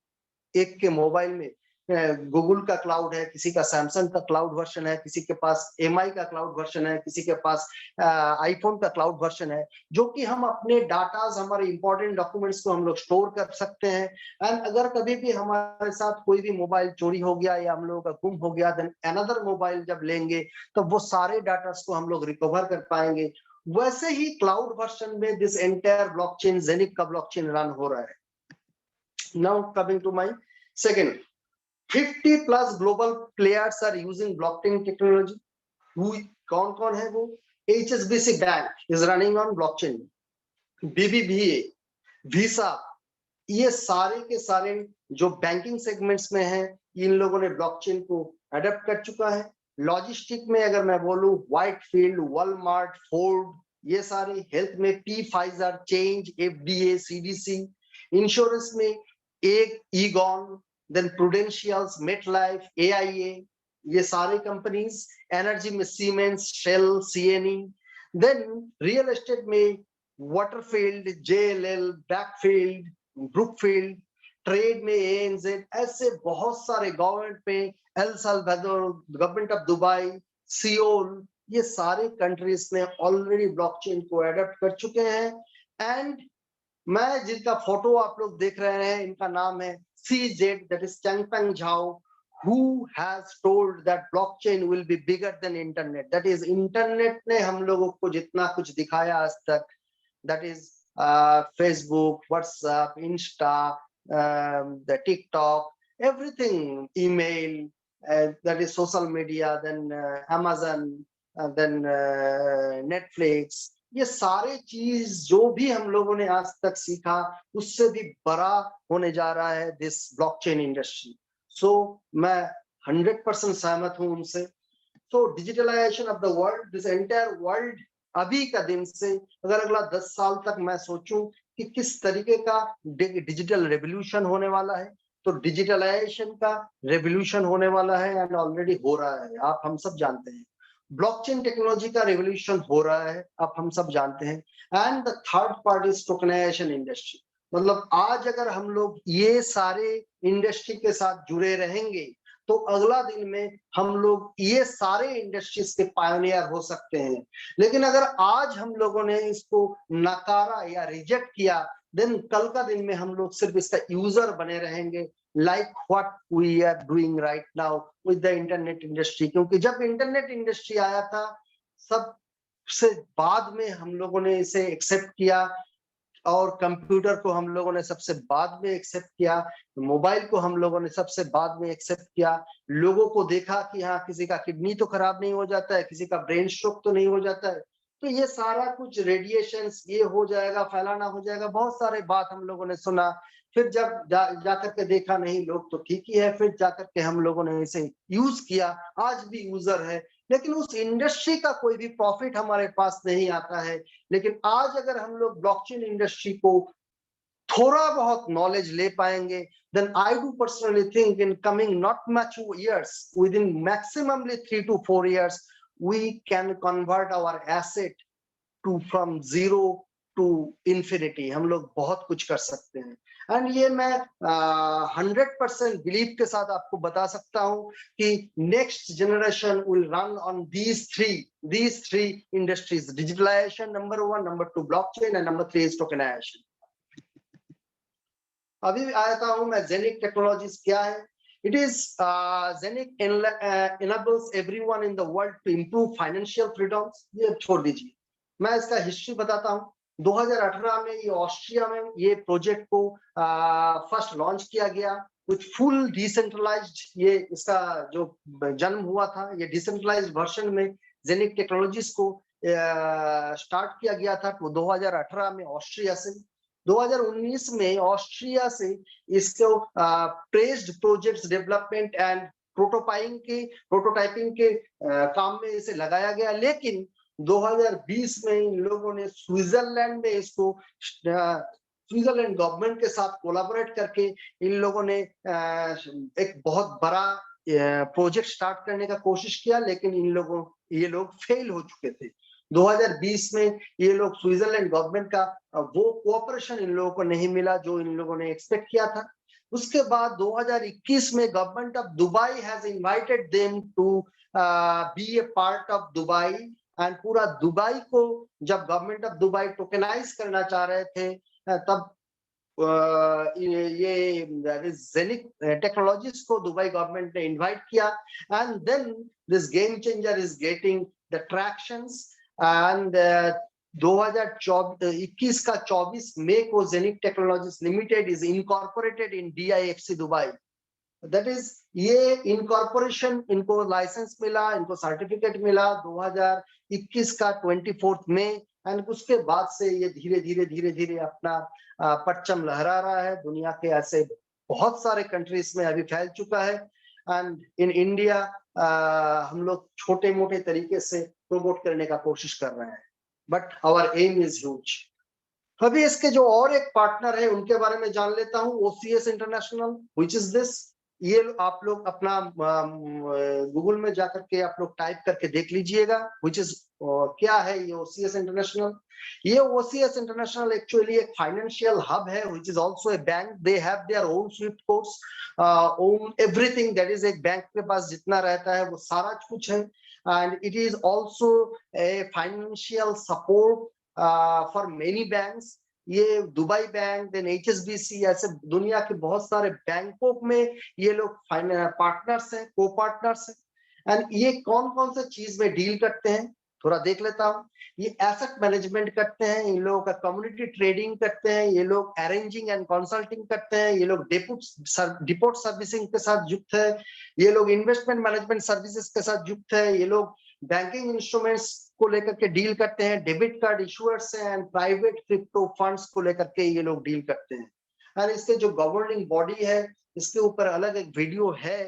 एक के मोबाइल में गूगल का क्लाउड है, किसी का सैमसंग का क्लाउड वर्जन है, किसी के पास एमआई का क्लाउड वर्जन है, किसी के पास आईफोन का क्लाउड वर्जन है, जो कि हम अपने डाटाज, हमारे इंपॉर्टेंट डॉक्यूमेंट्स को हम लोग स्टोर कर सकते हैं। एंड अगर कभी भी हमारे साथ कोई भी मोबाइल चोरी हो गया या हम लोगों का गुम हो गया, देन अनदर मोबाइल जब लेंगे तो वो सारे डाटास को हम लोग रिकवर कर पाएंगे। वैसे ही क्लाउड वर्जन में दिस एंटायर ब्लॉकचेन, जेनिक का ब्लॉकचेन रन हो रहा है। Now coming to my second, 50 plus global players are using blockchain technology. Who, कौन कौन है वो? HSBC Bank is running on blockchain, BBVA, Visa, ये सारे के सारे जो बैंकिंग सेगमेंट्स में हैं, इन लोगों ने ब्लॉकचेन को अडॉप्ट कर चुका है। लॉजिस्टिक में अगर मैं बोलूं, व्हाइटफील्ड, वॉलमार्ट, फोर्ड, ये सारी, हेल्थ में Pfizer, change, FDA, CDC, insurance में एक Aegon, then Prudentials, MetLife, AIA, ये सारी कंपनीज, एनर्जी में Siemens, Shell, CNE, then real estate में Waterfield, JLL, Backfield, Brookfield, trade में ANZ, ऐसे बहुत सारे, गवर्नमेंट में El Salvador, government of Dubai, Seoul, ये सारे कंट्रीज में ऑलरेडी ब्लॉकचेन को अडॉप्ट कर चुके हैं। एंड मैं जिनका फोटो आप लोग देख रहे हैं, इनका नाम है CZ, that is Changpeng Zhao, who has told that blockchain will be bigger than internet. That is, internet ने हम लोगों को जितना कुछ दिखाया आज तक, that is Facebook, WhatsApp, Insta, the TikTok, everything, email, that is social media, then Amazon, then Netflix, ये सारे चीज जो भी हम लोगों ने आज तक सीखा उससे भी बड़ा होने जा रहा है दिस ब्लॉकचेन इंडस्ट्री। सो मैं 100% सहमत हूं उनसे। So digitalisation of the world, this entire world, अभी का दिन से अगर अगला 10 साल तक मैं सोचूं कि किस तरीके का डिजिटल रेवोल्यूशन होने वाला है, तो डिजिटलाइजेशन का रेवोल्यूशन होने वाला है, एंड ऑलरेडी हो रहा है, आप हम सब जानते हैं। ब्लॉकचेन टेक्नोलॉजी का रेवोल्यूशन हो रहा है, आप हम सब जानते हैं। And the third part is tokenisation industry. मतलब आज अगर हम लोग ये सारे इंडस्ट्री के साथ जुड़े रहेंगे तो अगला दिन में हम लोग ये सारे इंडस्ट्रीज के पायनियर हो सकते हैं। लेकिन अगर आज हम लोगों ने इसको नकारा या रिजेक्ट किया, देन कल का दिन में हम लोग सिर्फ इसका यूजर बने रहेंगे, like what we are doing right now with the internet industry। क्योंकि जब इंटरनेट इंडस्ट्री आया था, सबसे बाद में हम लोगों ने इसे एक्सेप्ट किया, और कंप्यूटर को हम लोगों ने सबसे बाद में एक्सेप्ट किया, मोबाइल को हम लोगों ने सबसे बाद में एक्सेप्ट किया। लोगों को देखा कि हाँ, किसी का किडनी तो खराब नहीं हो जाता है, किसी का ब्रेन स्ट्रोक तो नहीं हो जाता है, तो ये सारा कुछ रेडिएशंस ये हो जाएगा, फैलाना हो जाएगा, बहुत सारे बात हम लोगों ने सुना। फिर जब जाकर के देखा नहीं, लोग तो ठीक ही है, फिर जाकर के हम लोगों ने इसे यूज किया, आज भी यूजर है, लेकिन उस इंडस्ट्री का कोई भी प्रॉफिट हमारे पास नहीं आता है। लेकिन आज अगर हम लोग ब्लॉकचेन इंडस्ट्री को थोड़ा बहुत नॉलेज ले पाएंगे, then I do personally think in coming not much years, within maximally 3 to 4 years, we can convert our asset to from zero to infinity. हम लोग बहुत कुछ कर सकते हैं। एंड ये मैं 100% बिलीव के साथ आपको बता सकता हूं कि next generation will run on these three industries: digitalization number 1, number 2 blockchain, and number 3 is tokenization. अभी आता हूं मैं जेनिक टेक्नोलॉजीज क्या है। It is Zeniq enables everyone in the world to improve financial freedoms। ये छोड़ दीजिए, मैं इसका हिस्ट्री बताता हूं। 2018 में ये ऑस्ट्रिया में ये प्रोजेक्ट को फर्स्ट लॉन्च किया गया, विच फुल डिसेंट्रलाइज्ड। ये इसका जो जन्म हुआ था, ये डिसेंट्रलाइज्ड वर्जन में जेनिक टेक्नोलॉजीज को स्टार्ट किया गया था 2018 में ऑस्ट्रिया से। 2019 में ऑस्ट्रिया से इसको pressed projects development and prototyping के काम में इसे लगाया गया, लेकिन 2020 में इन लोगों ने स्विट्जरलैंड में इसको स्विट्जरलैंड गवर्नमेंट के साथ कोलैबोरेट करके इन लोगों ने एक बहुत बड़ा प्रोजेक्ट स्टार्ट करने का कोशिश किया, लेकिन ये लोग फेल हो चुके थे। 2020 में ये लोग स्विट्जरलैंड गवर्नमेंट का वो कोऑपरेशन इन लोगों को नहीं मिला जो इन लोगों ने एक्सपेक्ट किया था। उसके बाद 2021 में government of Dubai has invited them to be a part of Dubai, and पूरा दुबई को जब गवर्नमेंट ऑफ दुबई टोकेनाइज करना चाह रहे थे तब ये जेनिक टेक्नोलॉजीज को दुबई गवर्नमेंट ने इनवाइट किया, and then this game changer is getting the tractions. And 2021 का 24 मई को ZENIQ technologies limited is incorporated in DIFC Dubai. That is ये इनकॉर्पोरेशन, इनको लाइसेंस मिला, इनको सर्टिफिकेट मिला 2021 का 24 मई, एंड उसके बाद से ये धीरे धीरे अपना परचम लहरा रहा है। दुनिया के ऐसे बहुत सारे कंट्रीज में अभी फैल चुका है, एंड इन इंडिया हम लोग छोटे मोटे तरीके से प्रमोट करने का कोशिश कर रहे हैं, but our aim is huge. अभी इसके जो और एक पार्टनर है उनके बारे में जान लेता हूं, OCS international, which is this. ये आप लोग अपना गूगल में जाकर के आप लोग टाइप करके देख लीजिएगा, व्हिच इज क्या है ये OCS इंटरनेशनल। ये OCS इंटरनेशनल एक्चुअली एक फाइनेंशियल हब है, which is also A bank. They have their own Swift codes, own everything. That is एक बैंक के पास जितना रहता है वो सारा कुछ है, and it is also a financial support for many banks। ये दुबई बैंक, देन HSBC, ऐसे दुनिया के बहुत सारे बैंकों में ये लोग पार्टनर्स हैं, को पार्टनर्स हैं। एंड ये कौन कौन सा चीज में डील करते हैं थोड़ा देख लेता हूँ। ये एसेट मैनेजमेंट करते हैं, इन लोगों का कम्युनिटी ट्रेडिंग करते हैं, ये लोग अरेंजिंग एंड कंसल्टिंग करते हैं, ये लोग डिपोट सर्विसिंग के साथ युक्त है, ये लोग इन्वेस्टमेंट मैनेजमेंट सर्विसेज के साथ युक्त है, ये लोग बैंकिंग इंस्ट्रूमेंट्स को लेकर के डील करते हैं, debit card issuers and private crypto funds को लेकर के ये लोग डील करते हैं। और इसके जो गवर्निंग बॉडी है, इसके ऊपर अलग एक वीडियो है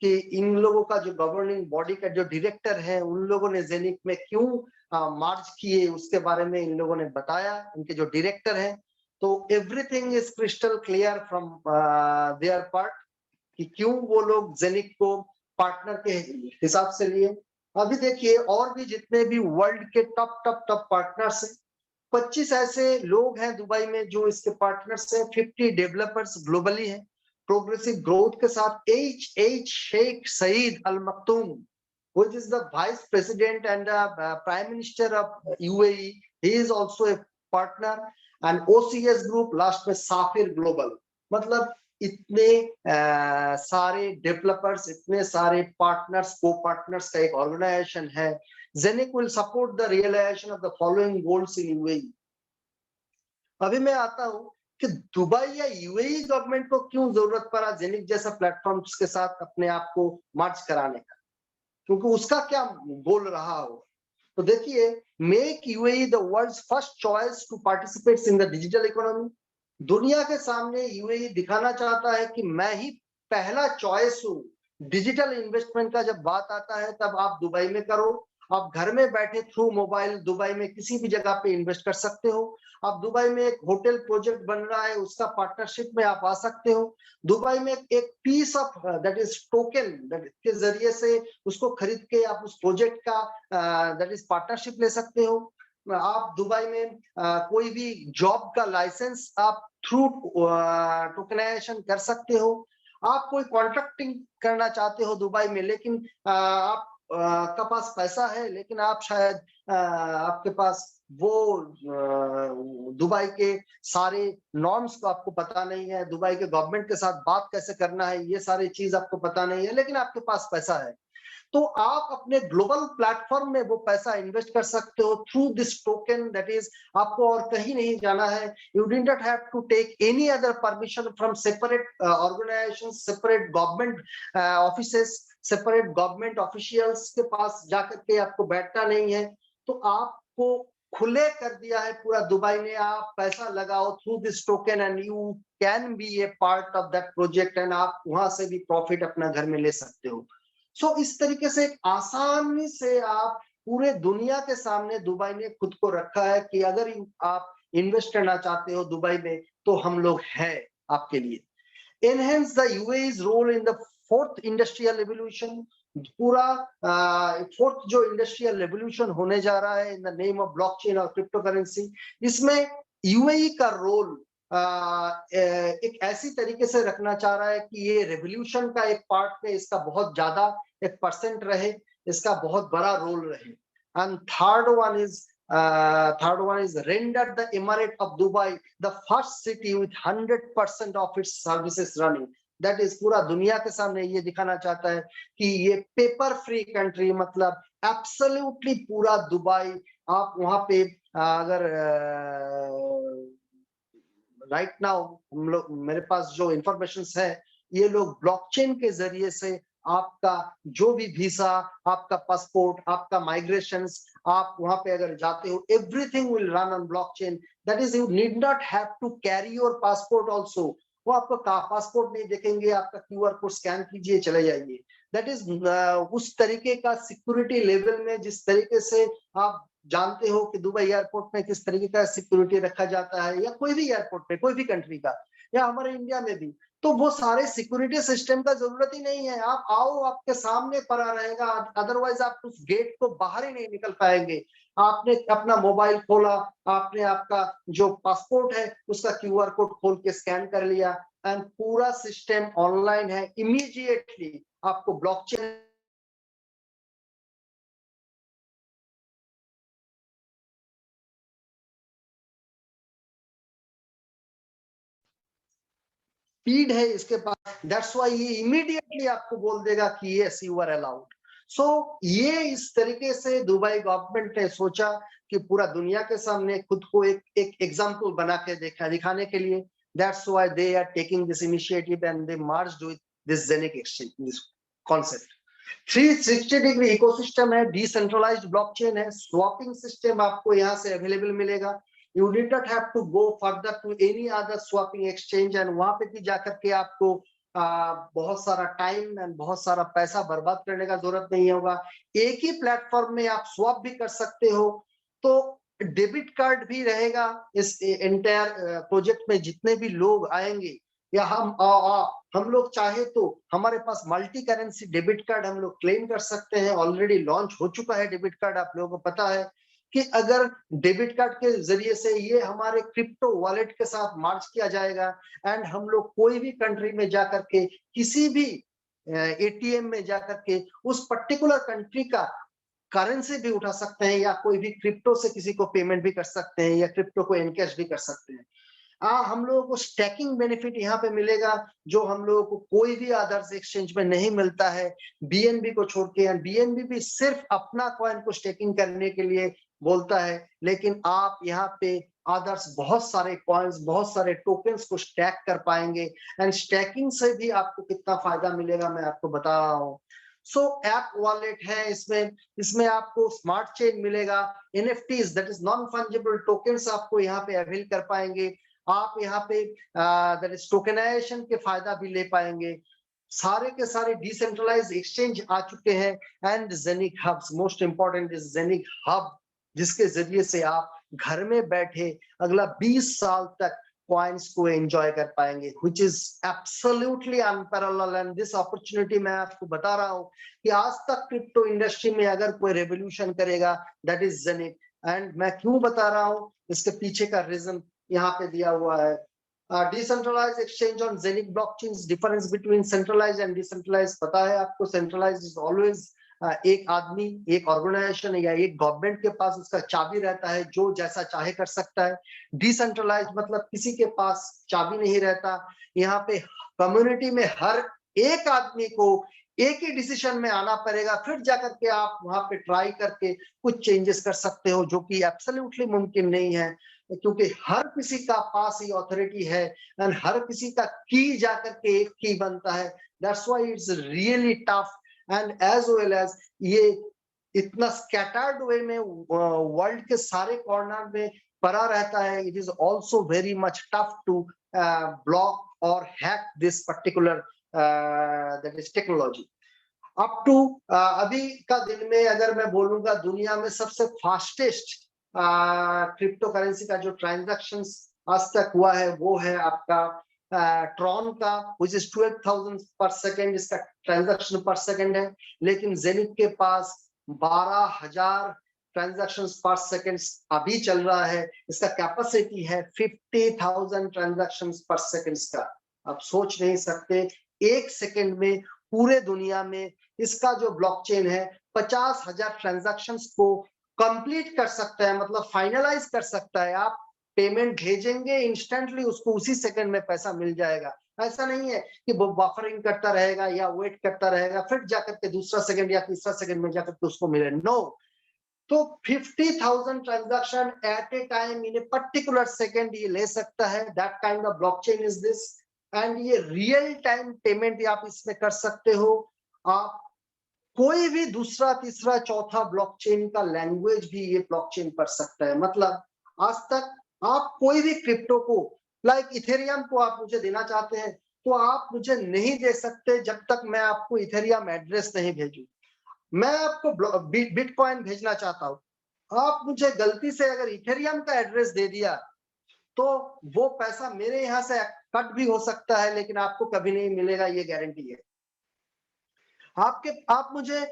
कि इन लोगों का जो गवर्निंग बॉडी का जो डायरेक्टर है, उन लोगों ने जेनिक में क्यों मार्च किए उसके बारे में इन लोगों ने बताया, इनके जो डायरेक्टर हैं। तो everything is crystal clear from there part कि क्यों वो लोग जेनिक को पार्टनर के हिसाब से लिए। अभी देखिए और भी जितने भी वर्ल्ड के टॉप पार्टनर्स हैं, 25 ऐसे लोग हैं दुबई में जो इसके पार्टनर्स हैं, 50 डेवलपर्स ग्लोबली हैं। प्रोग्रेसिव ग्रोथ के साथ H Sheikh Saeed Al Maktoum, which is the vice president and prime minister of UAE, he is also a partner, and OCS group last में साफिर ग्लोबल। मतलब इतने सारे डेवलपर्स, इतने सारे पार्टनर्स, को पार्टनर्स का एक ऑर्गेनाइजेशन है। ZENIQ will support the realisation of the following goals in UAE। अभी मैं आता हूँ कि दुबई या UAE गवर्नमेंट को क्यों जरूरत पड़ा जेनिक जैसा प्लेटफॉर्म्स के साथ अपने आप को मर्ज कराने का, क्योंकि उसका क्या गोल रहा हो। तो देखिए, make UAE the world's first choice to participate in the digital economy. दुनिया के सामने UAE दिखाना चाहता है कि मैं ही पहला चॉइस हूँ। डिजिटल इन्वेस्टमेंट का जब बात आता है तब आप दुबई में करो, आप घर में बैठे थ्रू मोबाइल दुबई में किसी भी जगह पे इन्वेस्ट कर सकते हो। अब दुबई में एक होटल प्रोजेक्ट बन रहा है, उसका पार्टनरशिप में आप आ सकते हो। दुबई में एक piece of that is token के जरिए से उसको खरीद के आप उस प्रोजेक्ट का दैट इज पार्टनरशिप ले सकते हो। आप दुबई में कोई भी जॉब का लाइसेंस आप थ्रू टोकनाइजेशन कर सकते हो। आप कोई कॉन्ट्रैक्टिंग करना चाहते हो दुबई में, लेकिन आप का पास पैसा है, लेकिन आप शायद आपके पास वो दुबई के सारे नॉर्म्स को आपको पता नहीं है, दुबई के गवर्नमेंट के साथ बात कैसे करना है, ये सारी चीज आपको पता नहीं है, लेकिन आपके पास पैसा है, तो आप अपने ग्लोबल प्लेटफॉर्म में वो पैसा इन्वेस्ट कर सकते हो through this token. That is आपको और कहीं नहीं जाना है। You did not have to take any other permission from separate organisation, separate government offices, separate government officials के पास जाकर के आपको बैठना नहीं है। तो आपको खुले कर दिया है पूरा दुबई ने, आप पैसा लगाओ through this token and you can be a part of that project, and आप वहां से भी प्रॉफिट अपना घर में ले सकते हो। सो इस तरीके से आसानी से आप पूरे दुनिया के सामने दुबई ने खुद को रखा है कि अगर आप इन्वेस्ट करना चाहते हो दुबई में तो हम लोग हैं आपके लिए। Enhance the UAE's role in the fourth industrial revolution. पूरा फोर्थ जो इंडस्ट्रियल रेवोल्यूशन होने जा रहा है in the name of blockchain और क्रिप्टो करेंसी, इसमें यूएई का रोल एक ऐसी तरीके से रखना चाह रहा है कि ये रेवोल्यूशन का एक पार्ट में इसका बहुत ज्यादा एक परसेंट रहे, इसका बहुत बड़ा रोल रहे। And third one is rendered the Emirate of Dubai the first city with 100% of its services running। That is पूरा दुनिया के सामने ये दिखाना चाहता है कि ये पेपर फ्री कंट्री, मतलब एब्सोल्युटली पूरा दुबई आप वहां पे अगर राइट नाउ हम लोग मेरे पास जो इंफॉर्मेशन है, ये लोग ब्लॉकचेन के जरिए से आपका जो भी वीजा, आपका पासपोर्ट, आपका माइग्रेशंस, आप वहां पे अगर जाते हो everything will run on blockchain. That is you need not have to carry your passport also. वो आपको पासपोर्ट नहीं देखेंगे, आपका क्यूआर कोड स्कैन कीजिए चले जाइए। दैट इज उस तरीके का सिक्योरिटी लेवल में, जिस तरीके से आप जानते हो कि दुबई एयरपोर्ट में किस तरीके का सिक्योरिटी रखा जाता है, या कोई भी एयरपोर्ट पे कोई भी कंट्री का, या हमारे इंडिया में भी, तो वो सारे सिक्योरिटी सिस्टम का जरूरत ही नहीं है। आप आओ, आपके सामने पड़ा रहेगा, अदरवाइज आप उस गेट को बाहर ही नहीं निकल पाएंगे। आपने अपना मोबाइल खोला, आपने आपका जो पासपोर्ट है उसका क्यूआर कोड खोल के स्कैन कर लिया, एंड पूरा सिस्टम ऑनलाइन है। इमीडिएटली आपको ब्लॉकचेन स्पीड है इसके पास, दैट्स व्हाई ये इमीडिएटली आपको बोल देगा कि यस यू आर अलाउड। सो ये इस तरीके से दुबई गवर्नमेंट ने सोचा कि पूरा दुनिया के सामने खुद को एक एग्जांपल बना के दिखाने के लिए, that's why they are taking this initiative and they merged with this ZENIQ exchange, this concept. 360 degree ecosystem है, डिसेंट्रलाइज्ड ब्लॉकचेन है, स्वैपिंग सिस्टम आपको यहाँ से अवेलेबल मिलेगा। You did not have to go further to any other swapping exchange, and वहां पे भी जाकर के आपको बहुत सारा टाइम एंड बहुत सारा पैसा बर्बाद करने का जरूरत नहीं होगा। एक ही प्लेटफॉर्म में आप स्वैप भी कर सकते हो। तो डेबिट कार्ड भी रहेगा इस एंटायर प्रोजेक्ट में। जितने भी लोग आएंगे, या हम लोग चाहे तो हमारे पास मल्टी करेंसी डेबिट कार्ड हम लोग क्लेम कर सकते हैं। ऑलरेडी लॉन्च हो चुका है डेबिट कार्ड, आप लोगों को पता है कि अगर डेबिट कार्ड के जरिए से ये हमारे क्रिप्टो वॉलेट के साथ मर्ज किया जाएगा, एंड हम लोग कोई भी कंट्री में जाकर के किसी भी एटीएम में जाकर के उस पर्टिकुलर कंट्री का करेंसी भी उठा सकते हैं, या कोई भी क्रिप्टो से किसी को पेमेंट भी कर सकते हैं, या क्रिप्टो को एनकैश भी कर सकते हैं। हम लोगों को स्टैकिंग बेनिफिट यहाँ पे मिलेगा, जो हम लोगों को कोई भी अदर्स एक्सचेंज में नहीं मिलता है, बीएनबी को छोड़ के। बीएनबी भी सिर्फ अपना कॉइन को स्टेकिंग करने के लिए बोलता है, लेकिन आप यहाँ पे अदर्स बहुत सारे कॉइन्स, बहुत सारे टोकन्स को स्टैक कर पाएंगे। एंड स्टैकिंग से भी आपको कितना फायदा मिलेगा मैं आपको बता रहा हूँ। सो ऐप वॉलेट है इसमें, इसमें आपको स्मार्ट चेन मिलेगा, NFTs that is non fungible tokens आपको यहाँ पे अवेल कर पाएंगे। आप यहाँ पे दैट इज टोकनाइजेशन के फायदा भी ले पाएंगे। सारे के सारे डिसेंट्रलाइज एक्सचेंज आ चुके हैं and ZENIQ hubs, most important is ZENIQ hub, जिसके जरिए से आप घर में बैठे अगला 20 साल तक कॉइन्स को एंजॉय कर पाएंगे, which is absolutely unparalleled. And this opportunity मैं आपको बता रहा हूं कि आज तक क्रिप्टो इंडस्ट्री में अगर कोई रेवोल्यूशन करेगा दैट इज जेनिक। एंड मैं क्यों बता रहा हूं, इसके पीछे का रीजन यहाँ पे दिया हुआ है। Decentralized exchange on Zenic blockchains, difference between centralized and decentralized पता है आपको। centralized is always एक आदमी, एक ऑर्गेनाइजेशन या एक गवर्नमेंट के पास उसका चाबी रहता है, जो जैसा चाहे कर सकता है। डिसेंट्रलाइज्ड मतलब किसी के पास चाबी नहीं रहता, यहाँ पे कम्युनिटी में हर एक आदमी को एक ही डिसीजन में आना पड़ेगा, फिर जाकर के आप वहां पे ट्राई करके कुछ चेंजेस कर सकते हो, जो कि एब्सोल्युटली मुमकिन नहीं है, क्योंकि हर किसी का पास ही अथॉरिटी है एंड हर किसी का की जाकर के एक की बनता है। That's why it's really tough and as well as ये इतना स्कैटर्ड वे में वर्ल्ड के सारे कॉर्नर में पड़ा रहता है। It is also very much tough to block और hack this particular that is technology. Up to अभी का दिन में अगर मैं बोलूंगा दुनिया में सबसे फास्टेस्ट क्रिप्टो करेंसी का जो ट्रांजैक्शन आज तक हुआ है वो है आपका ट्रॉन का, which is 12,000 पर सेकेंड इसका ट्रांजैक्शन पर सेकेंड है। लेकिन जेनिक के पास 12,000 ट्रांजैक्शन पर सेकेंड अभी चल रहा है। इसका कैपेसिटी है 50,000 ट्रांजैक्शन पर सेकेंड का। आप सोच नहीं सकते, एक सेकेंड में पूरे दुनिया में इसका जो ब्लॉकचेन है 50,000 ट्रांजैक्शंस को कंप्लीट कर सकता है, मतलब फाइनलाइज कर सकता है। आप पेमेंट भेजेंगे इंस्टेंटली उसको उसी सेकंड में पैसा मिल जाएगा। ऐसा नहीं है कि वो बफरिंग करता रहेगा या वेट करता रहेगा फिर जाकर के दूसरा सेकंड या तीसरा सेकंड में जाकर के उसको मिले, नो। तो 50,000 transaction at a time in a particular second ये ले सकता है। That kind of blockchain is this. And ये रियल टाइम पेमेंट आप इसमें कर सकते हो। आप कोई भी दूसरा तीसरा चौथा ब्लॉकचेन का लैंग्वेज भी ये ब्लॉकचेन कर सकता है। मतलब आज तक आप कोई भी क्रिप्टो को लाइक इथेरियम को आप मुझे देना चाहते हैं तो आप मुझे नहीं दे सकते जब तक मैं आपको इथेरियम एड्रेस नहीं भेजूं। मैं आपको बिटकॉइन भेजना चाहता हूं, आप मुझे गलती से अगर इथेरियम का एड्रेस दे दिया तो वो पैसा मेरे यहां से कट भी हो सकता है, लेकिन आपको कभी नहीं मिलेगा, ये गारंटी है। आप मुझे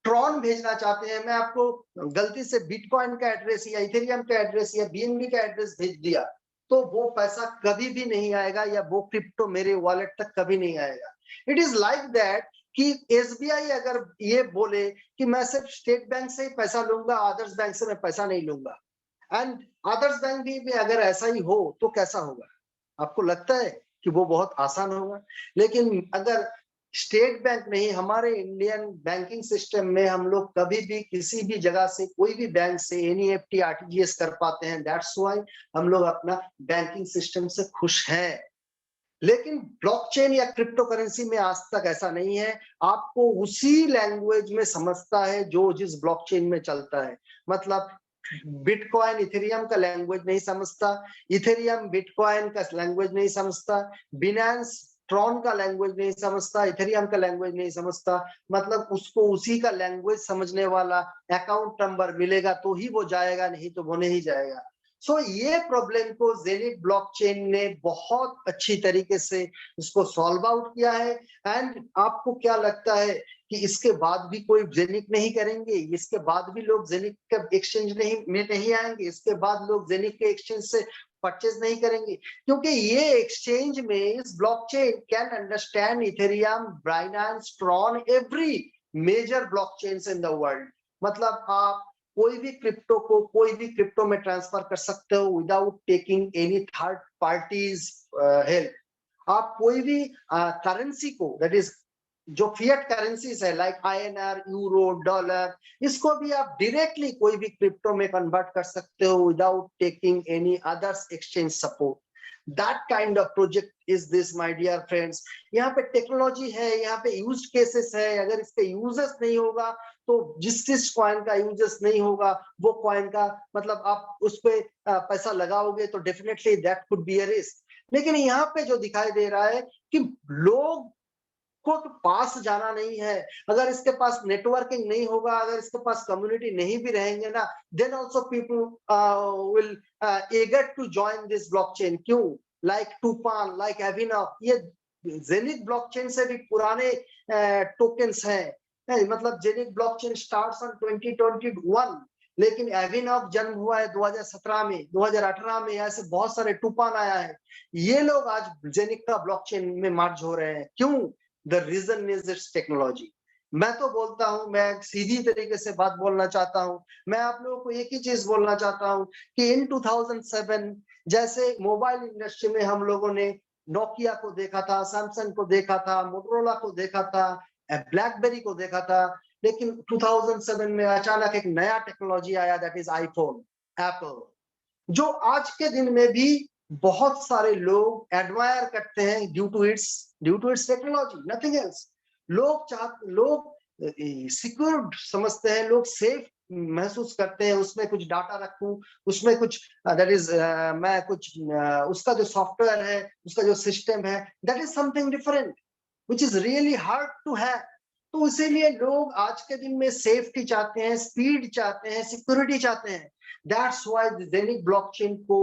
ट्रॉन भेजना चाहते हैं, मैं आपको गलती से बिटकॉइन का एड्रेस या इथेरियम का एड्रेस या बीएनबी का एड्रेस भेज दिया तो वो पैसा कभी भी नहीं आएगा या वो क्रिप्टो मेरे वॉलेट तक कभी नहीं आएगा। इट इज लाइक दैट कि एसबीआई अगर ये बोले कि मैं सिर्फ स्टेट बैंक से ही पैसा लूंगा, अदर्स बैंक से मैं पैसा नहीं लूंगा, एंड अदर्स बैंक भी अगर ऐसा ही हो तो कैसा होगा? आपको लगता है कि वो बहुत आसान होगा? लेकिन अगर स्टेट बैंक नहीं, हमारे इंडियन बैंकिंग सिस्टम में हम लोग कभी भी किसी भी जगह से कोई भी बैंक से एनईएफटी आरटीजीएस कर पाते हैं। दैट्स व्हाई हम लोग अपना बैंकिंग सिस्टम से खुश हैं। लेकिन ब्लॉकचेन या क्रिप्टो करेंसी में आज तक ऐसा नहीं है। आपको उसी लैंग्वेज में समझता है जो जिस ब्लॉकचेन में चलता है। मतलब बिटकॉइन इथेरियम का लैंग्वेज नहीं समझता, इथेरियम बिटकॉइन का लैंग्वेज नहीं समझता, बिनांस ट्रॉन का लैंग्वेज नहीं समझता, इथेरियम का लैंग्वेज नहीं समझता। मतलब उसको उसी का लैंग्वेज समझने वाला अकाउंट नंबर मिलेगा तो ही वो जाएगा, नहीं तो वो नहीं जाएगा। सो ये प्रॉब्लम को जेनिक ब्लॉकचेन ने बहुत अच्छी तरीके से इसको सॉल्व आउट किया है। एंड आपको क्या लगता है कि इसके बाद भी कोई जेनिक नहीं करेंगे? इसके बाद भी लोग जेनिक के एक्सचेंज नहीं आएंगे? इसके बाद लोग जेनिक के एक्सचेंज से परचेज नहीं करेंगे? क्योंकि ये एक्सचेंज में इस blockchain can understand Ethereum, Binance, Tron, every major blockchains in the world. मतलब आप कोई भी क्रिप्टो को कोई भी क्रिप्टो में ट्रांसफर कर सकते हो without taking any third parties help. आप कोई भी करेंसी को, दैट इज जो फिएट करेंसीज है लाइक आईएनआर, यूरो, डॉलर, इसको भी आप डायरेक्टली कोई भी क्रिप्टो में कन्वर्ट कर सकते हो without taking any others exchange support. That kind of project is this my dear friends. यहाँ पे टेक्नोलॉजी है, यहाँ पे यूज केसेस है। अगर इसके यूजेस नहीं होगा तो जिस कॉइन का यूजेस नहीं होगा वो कॉइन का मतलब आप उस पे पैसा लगाओगे तो definitely that could be a risk. लेकिन यहाँ पे जो दिखाई दे रहा है कि लोग उसको तो पास जाना नहीं है। अगर इसके पास नेटवर्किंग नहीं होगा, अगर इसके पास कम्युनिटी नहीं भी रहेंगे ना, then also people will eager to join this blockchain। क्यों? लाइक टूपान, लाइक एविनव, ये जेनिक ब्लॉकचेन से भी पुराने टोकन्स हैं। मतलब जेनिक ब्लॉकचेन स्टार्ट्स ऑन 2021, लेकिन एविनव जन्म हुआ है 2017 में, 2018 में, ऐसे बहुत सारे टूपान आया है। ये लोग आज जेनिक का ब्लॉकचेन में मर्ज हो रहे हैं। क्यों? The reason is it's technology. मैं तो बोलता हूं, मैं सीधी तरीके से बात बोलना चाहता हूं, मैं आप लोगों को एक ही चीज बोलना चाहता हूं कि इन 2007 जैसे मोबाइल इंडस्ट्री में हम लोगों ने नोकिया को देखा था, सैमसंग को देखा था, मोटरोला को देखा था, ब्लैकबेरी को देखा था, लेकिन 2007 में अचानक एक नया टेक्नोलॉजी आया, दैट इज आईफोन, एप्पल, जो आज के दिन में भी बहुत सारे लोग एडमायर करते हैं due to its technology, nothing else. लोग सिक्योर समझते हैं, लोग सेफ महसूस करते हैं, उसमें कुछ डाटा रखूं, उसमें कुछ दैट इज मैं कुछ उसका जो सॉफ्टवेयर है, उसका जो सिस्टम है, that is something different which is really hard to have। तो इसीलिए लोग आज के दिन में सेफ्टी चाहते हैं, स्पीड चाहते हैं, सिक्योरिटी चाहते हैं। That's why the Zenic blockchain को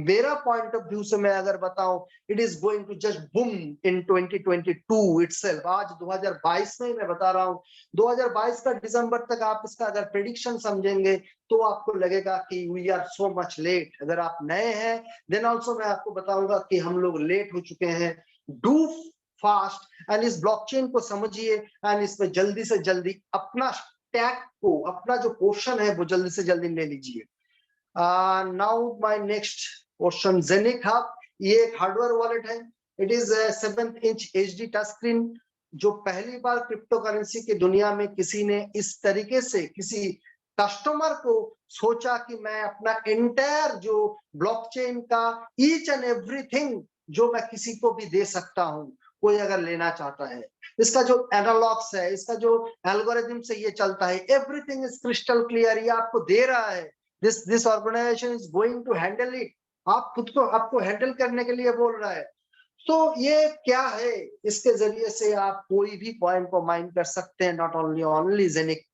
मेरा पॉइंट ऑफ व्यू से मैं अगर बताऊं, it is going to just boom in 2022 itself। आज 2022 में मैं बता रहा हूं, 2022 का दिसंबर तक आप इसका अगर प्रेडिक्शन समझेंगे तो आपको लगेगा कि we are so much late। अगर आप नए हैं then also मैं आपको बताऊंगा कि हम लोग लेट हो चुके हैं। Do फास्ट एंड इस ब्लॉकचेन को समझिए एंड इसमें जल्दी से जल्दी अपना टैग को, अपना जो पोर्शन है वो जल्दी से जल्दी ले लीजिए। Now my next portion, ZENIQ hub, ये एक हार्डवेयर वॉलेट है। It is 7 inch HD touch screen, जो पहली बार क्रिप्टो करेंसी की दुनिया में किसी ने इस तरीके से किसी कस्टमर को सोचा कि मैं अपना एंटायर जो ब्लॉकचेन का ईच एंड एवरीथिंग जो मैं किसी को भी दे सकता हूं, कोई अगर लेना चाहता है। इसका जो एनालॉग्स है, इसका जो एल्गोरिथम से ये चलता है, एवरीथिंग इज क्रिस्टल क्लियर, ये आपको दे रहा है। This organisation is going to handle it. आप खुद को आपको हैंडल करने के लिए बोल रहा है। तो ये क्या है? इसके जरिए से आप कोई भी कॉइन को माइन कर सकते हैं, नॉट ओनली जेनिक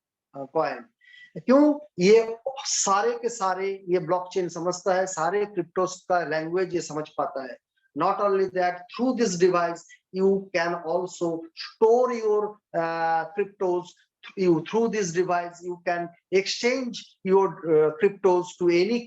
कॉइन। क्यों? ये सारे के सारे ये ब्लॉकचेन समझता है, सारे क्रिप्टोस का लैंग्वेज ये समझ पाता है। Not only that, through this device you can also store your cryptos। Through this device you can exchange your cryptos to any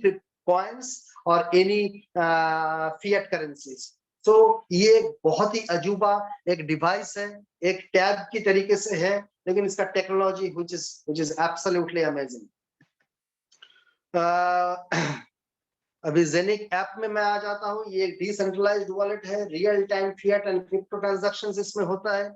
coins or any fiat currencies। So ये बहुत ही अजूबा एक डिवाइस है, एक टैब की तरीके से है, लेकिन इसका technology which is absolutely amazing। अभी जेनिक ऐप में मैं आ जाता हूं। ये एक डिसेंट्रलाइज्ड वॉलेट है, real time fiat and crypto transactions इसमें होता है।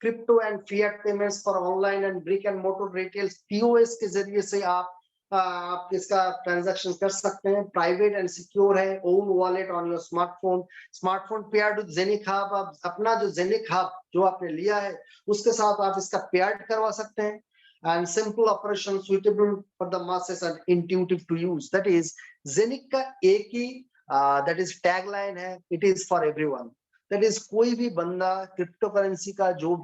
Crypto and fiat payments for online and brick and motor retail, POS के जरिए से आप इसका ट्रांजैक्शन कर सकते हैं। प्राइवेट एंड सिक्योर है, own wallet on your smartphone paired with ZENIQ hub. आप अपना जो जेनिक हब जो आपने लिया है उसके साथ आप इसका पेयर्ड करवा सकते हैं। and simple operation suitable for the masses and intuitive to use। that is ZENIQ का एक ही that is टैगलाइन है, it is for everyone। that is कोई भी बंदा क्रिप्टो करेंसी का जो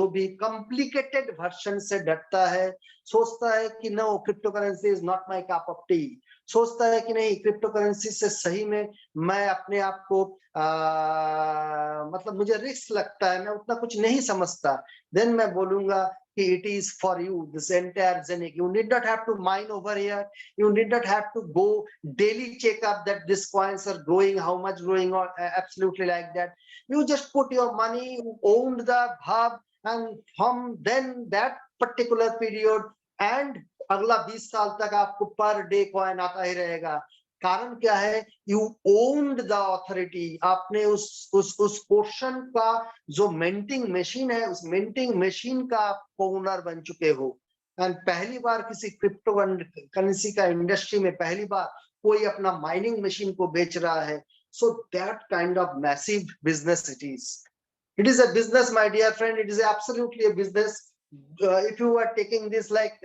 भी कॉम्प्लिकेटेड वर्जन से डरता है, सोचता है कि no crypto currency is not my cup of tea, सोचता है कि नहीं क्रिप्टो करेंसी से सही में मैं अपने आप को मतलब मुझे रिस्क लगता है, मैं उतना कुछ नहीं समझता, देन मैं बोलूंगा कि it is for you this entire Zenic। You need not have to mine over here, you need not have to go daily check up that these coins are growing, how much growing, or absolutely like that। you just put your money, you owned the hub, and from then that particular period and अगला 20 साल तक आपको पर डे कॉइन आता ही रहेगा। कारण क्या है? यू ओन्ड द ऑथोरिटी, आपने उस पोर्शन का जो मिंटिंग मशीन है, उस मिंटिंग मशीन का आप ओनर बन चुके हो। एंड पहली बार किसी क्रिप्टो करेंसी का इंडस्ट्री में पहली बार कोई अपना माइनिंग मशीन को बेच रहा है। सो that kind of massive business it is. It is a business, my dear friend, it is absolutely a business। if you are taking this like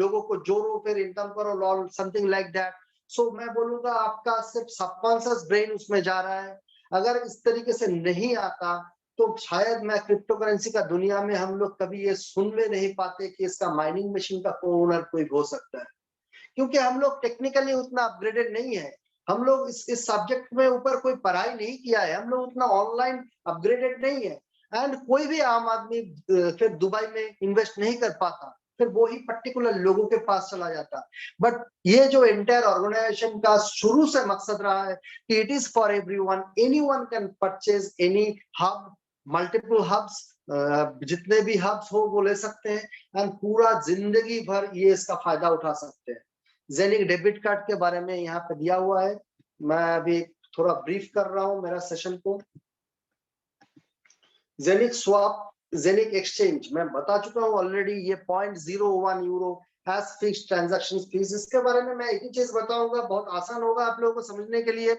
लोगों को जोड़ो फिर इनकम करो, something like that। so मैं बोलूंगा आपका सिर्फ सबकॉन्शियस ब्रेन उसमें जा रहा है। अगर इस तरीके से नहीं आता तो शायद मैं क्रिप्टो करेंसी का दुनिया में हम लोग कभी ये सुन में नहीं पाते कि इसका माइनिंग मशीन का ओनर कोई हो सकता है, क्योंकि हम लोग टेक्निकली उतना अपग्रेडेड नहीं है। हम लोग इस सब्जेक्ट में ऊपर कोई पढ़ाई नहीं किया है, हम लोग उतना ऑनलाइन अपग्रेडेड नहीं है। एंड कोई भी आम आदमी फिर दुबई में इन्वेस्ट नहीं कर पाता, फिर वो ही पर्टिकुलर लोगों के पास चला जाता। बट ये जो एंटायर ऑर्गेनाइजेशन का शुरू से मकसद रहा है कि it is for everyone, anyone can purchase any hub, multiple hubs, जितने भी हब्स हो वो ले सकते हैं, एंड पूरा जिंदगी भर ये इसका फायदा उठा सकते हैं। जेनिक डेबिट कार्ड के बारे में यहाँ पे दिया हुआ है, मैं अभी थोड़ा ब्रीफ कर रहा हूँ मेरा सेशन को। जेनिक स्वैप, जेनिक एक्सचेंज मैं बता चुका हूँ ऑलरेडी, ये 0.01 euro has fixed transaction fees. इसके बारे में मैं एक ही चीज बताऊंगा, बहुत आसान होगा आप लोगों को समझने के लिए,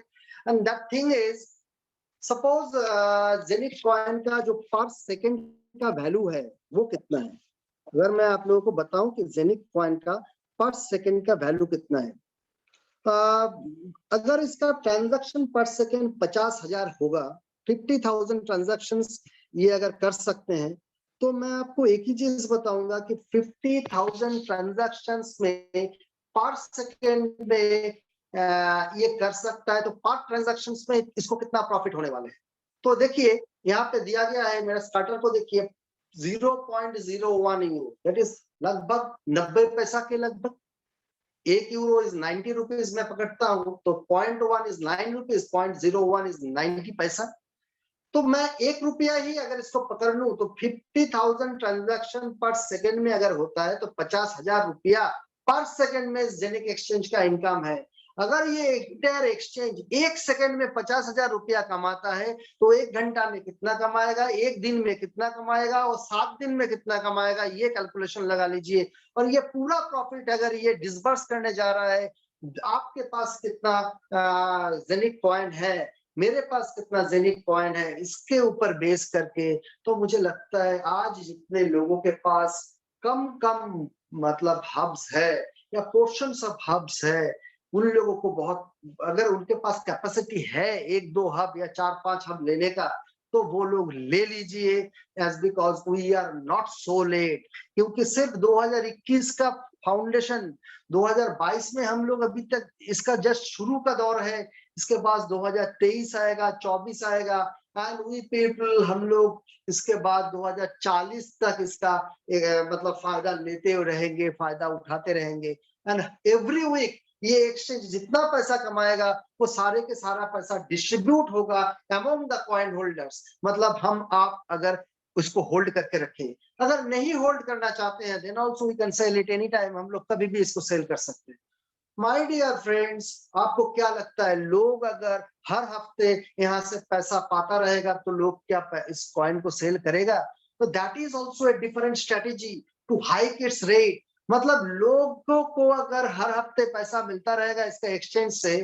and that thing is, suppose ZENIQ coin का जो पर सेकंड का वैल्यू है वो कितना है। अगर मैं आप लोगों को बताऊं कि जेनिक कॉइन का पर सेकंड का वैल्यू कितना है, अगर इसका ट्रांजैक्शन पर सेकंड 50,000 होगा, 50,000 ट्रांजैक्शन ये अगर कर सकते हैं, तो मैं आपको एक ही चीज बताऊंगा कि 50,000 ट्रांजैक्शन में पर सेकंड में ये कर सकता है, तो पर ट्रांजैक्शन में इसको कितना प्रॉफिट होने वाले हैं। तो देखिए यहाँ पे दिया गया है, मेरा स्टार्टर को देखिए 0.01 यूरो, दैट इज लगभग 90 पैसा के लगभग। 1 यूरो इज 90 रुपीज मैं पकड़ता हूं, तो 0.1 इज 9 रुपीज, 0.01 इज 90 पैसा। तो मैं 1 रुपया ही अगर इसको पकड़ लूं, तो 50,000 ट्रांजैक्शन पर सेकंड में अगर होता है, तो 50,000 रुपया पर सेकंड में जेनिक एक्सचेंज का इनकम है। अगर ये इंटायर एक्सचेंज 1 सेकंड में 50,000 रुपया कमाता है, तो 1 घंटा में कितना कमाएगा, 1 दिन में कितना कमाएगा, और 7 दिन में कितना कमाएगा, ये कैलकुलेशन लगा लीजिए। और ये पूरा प्रॉफिट अगर ये डिसबर्स करने जा रहा है, आपके पास कितना जेनिक कॉइन है, मेरे पास कितना जेनिक कॉइन है, इसके ऊपर बेस करके, तो मुझे लगता है आज जितने लोगों के पास कम कम मतलब हब्स है या पोर्शंस ऑफ हब्स है, उन लोगों को बहुत, अगर उनके पास कैपेसिटी है 1-2 हब या 4-5 हब लेने का, तो वो लोग ले लीजिए, as because we are not so late. क्योंकि सिर्फ 2021 का फाउंडेशन, 2022 में हम लोग अभी तक, इसका जस्ट शुरू का दौर है, इसके बाद 2023 आएगा, 24 आएगा, एंड वी पीपल, हम लोग इसके बाद 2040 तक इसका मतलब फायदा लेते रहेंगे, फायदा उठाते रहेंगे। एंड एवरी वीक ये एक्सचेंज जितना पैसा कमाएगा, वो सारे के सारा पैसा डिस्ट्रीब्यूट होगा अमंग द कॉइन होल्डर्स। मतलब हम आप अगर उसको होल्ड करके रखें, अगर नहीं होल्ड करना चाहते हैं, then also we can sell it any time, हम लोग कभी भी इसको सेल कर सकते हैं। माय डियर फ्रेंड्स, आपको क्या लगता है, लोग अगर हर हफ्ते यहाँ से पैसा पाता रहेगा, तो लोग क्या इस कॉइन को सेल करेगा? तो that is also a different strategy to hike its rate. मतलब लोगों को अगर हर हफ्ते पैसा मिलता रहेगा इसका एक्सचेंज से,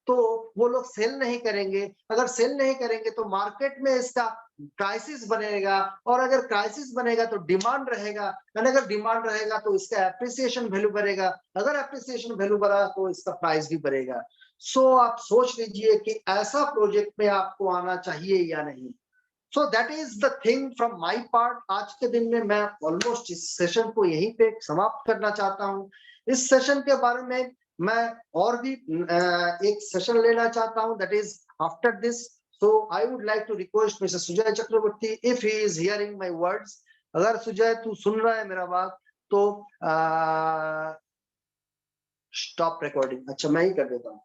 तो वो लोग सेल नहीं करेंगे। अगर सेल नहीं करेंगे, तो मार्केट में इसका क्राइसिस बनेगा, और अगर क्राइसिस बनेगा तो डिमांड रहेगा, और अगर डिमांड रहेगा तो इसका एप्रिसिएशन वैल्यू बढ़ेगा, अगर एप्रिसिएशन वैल्यू बढ़ा तो इसका प्राइस भी बढ़ेगा। सो आप सोच लीजिए कि ऐसा प्रोजेक्ट में आपको आना चाहिए या नहीं। So that is the thing from my part. आज के दिन में मैं ऑलमोस्ट इस सेशन को यहीं पे समाप्त करना चाहता हूँ। इस सेशन के बारे में मैं और भी एक सेशन लेना चाहता हूँ, that is after this. So I would like to request Mr. Sujay Chakraborty if he is hearing my words. अगर सुजय तू सुन रहा है मेरा बात, तो स्टॉप रिकॉर्डिंग। अच्छा मैं ही कर देता हूँ।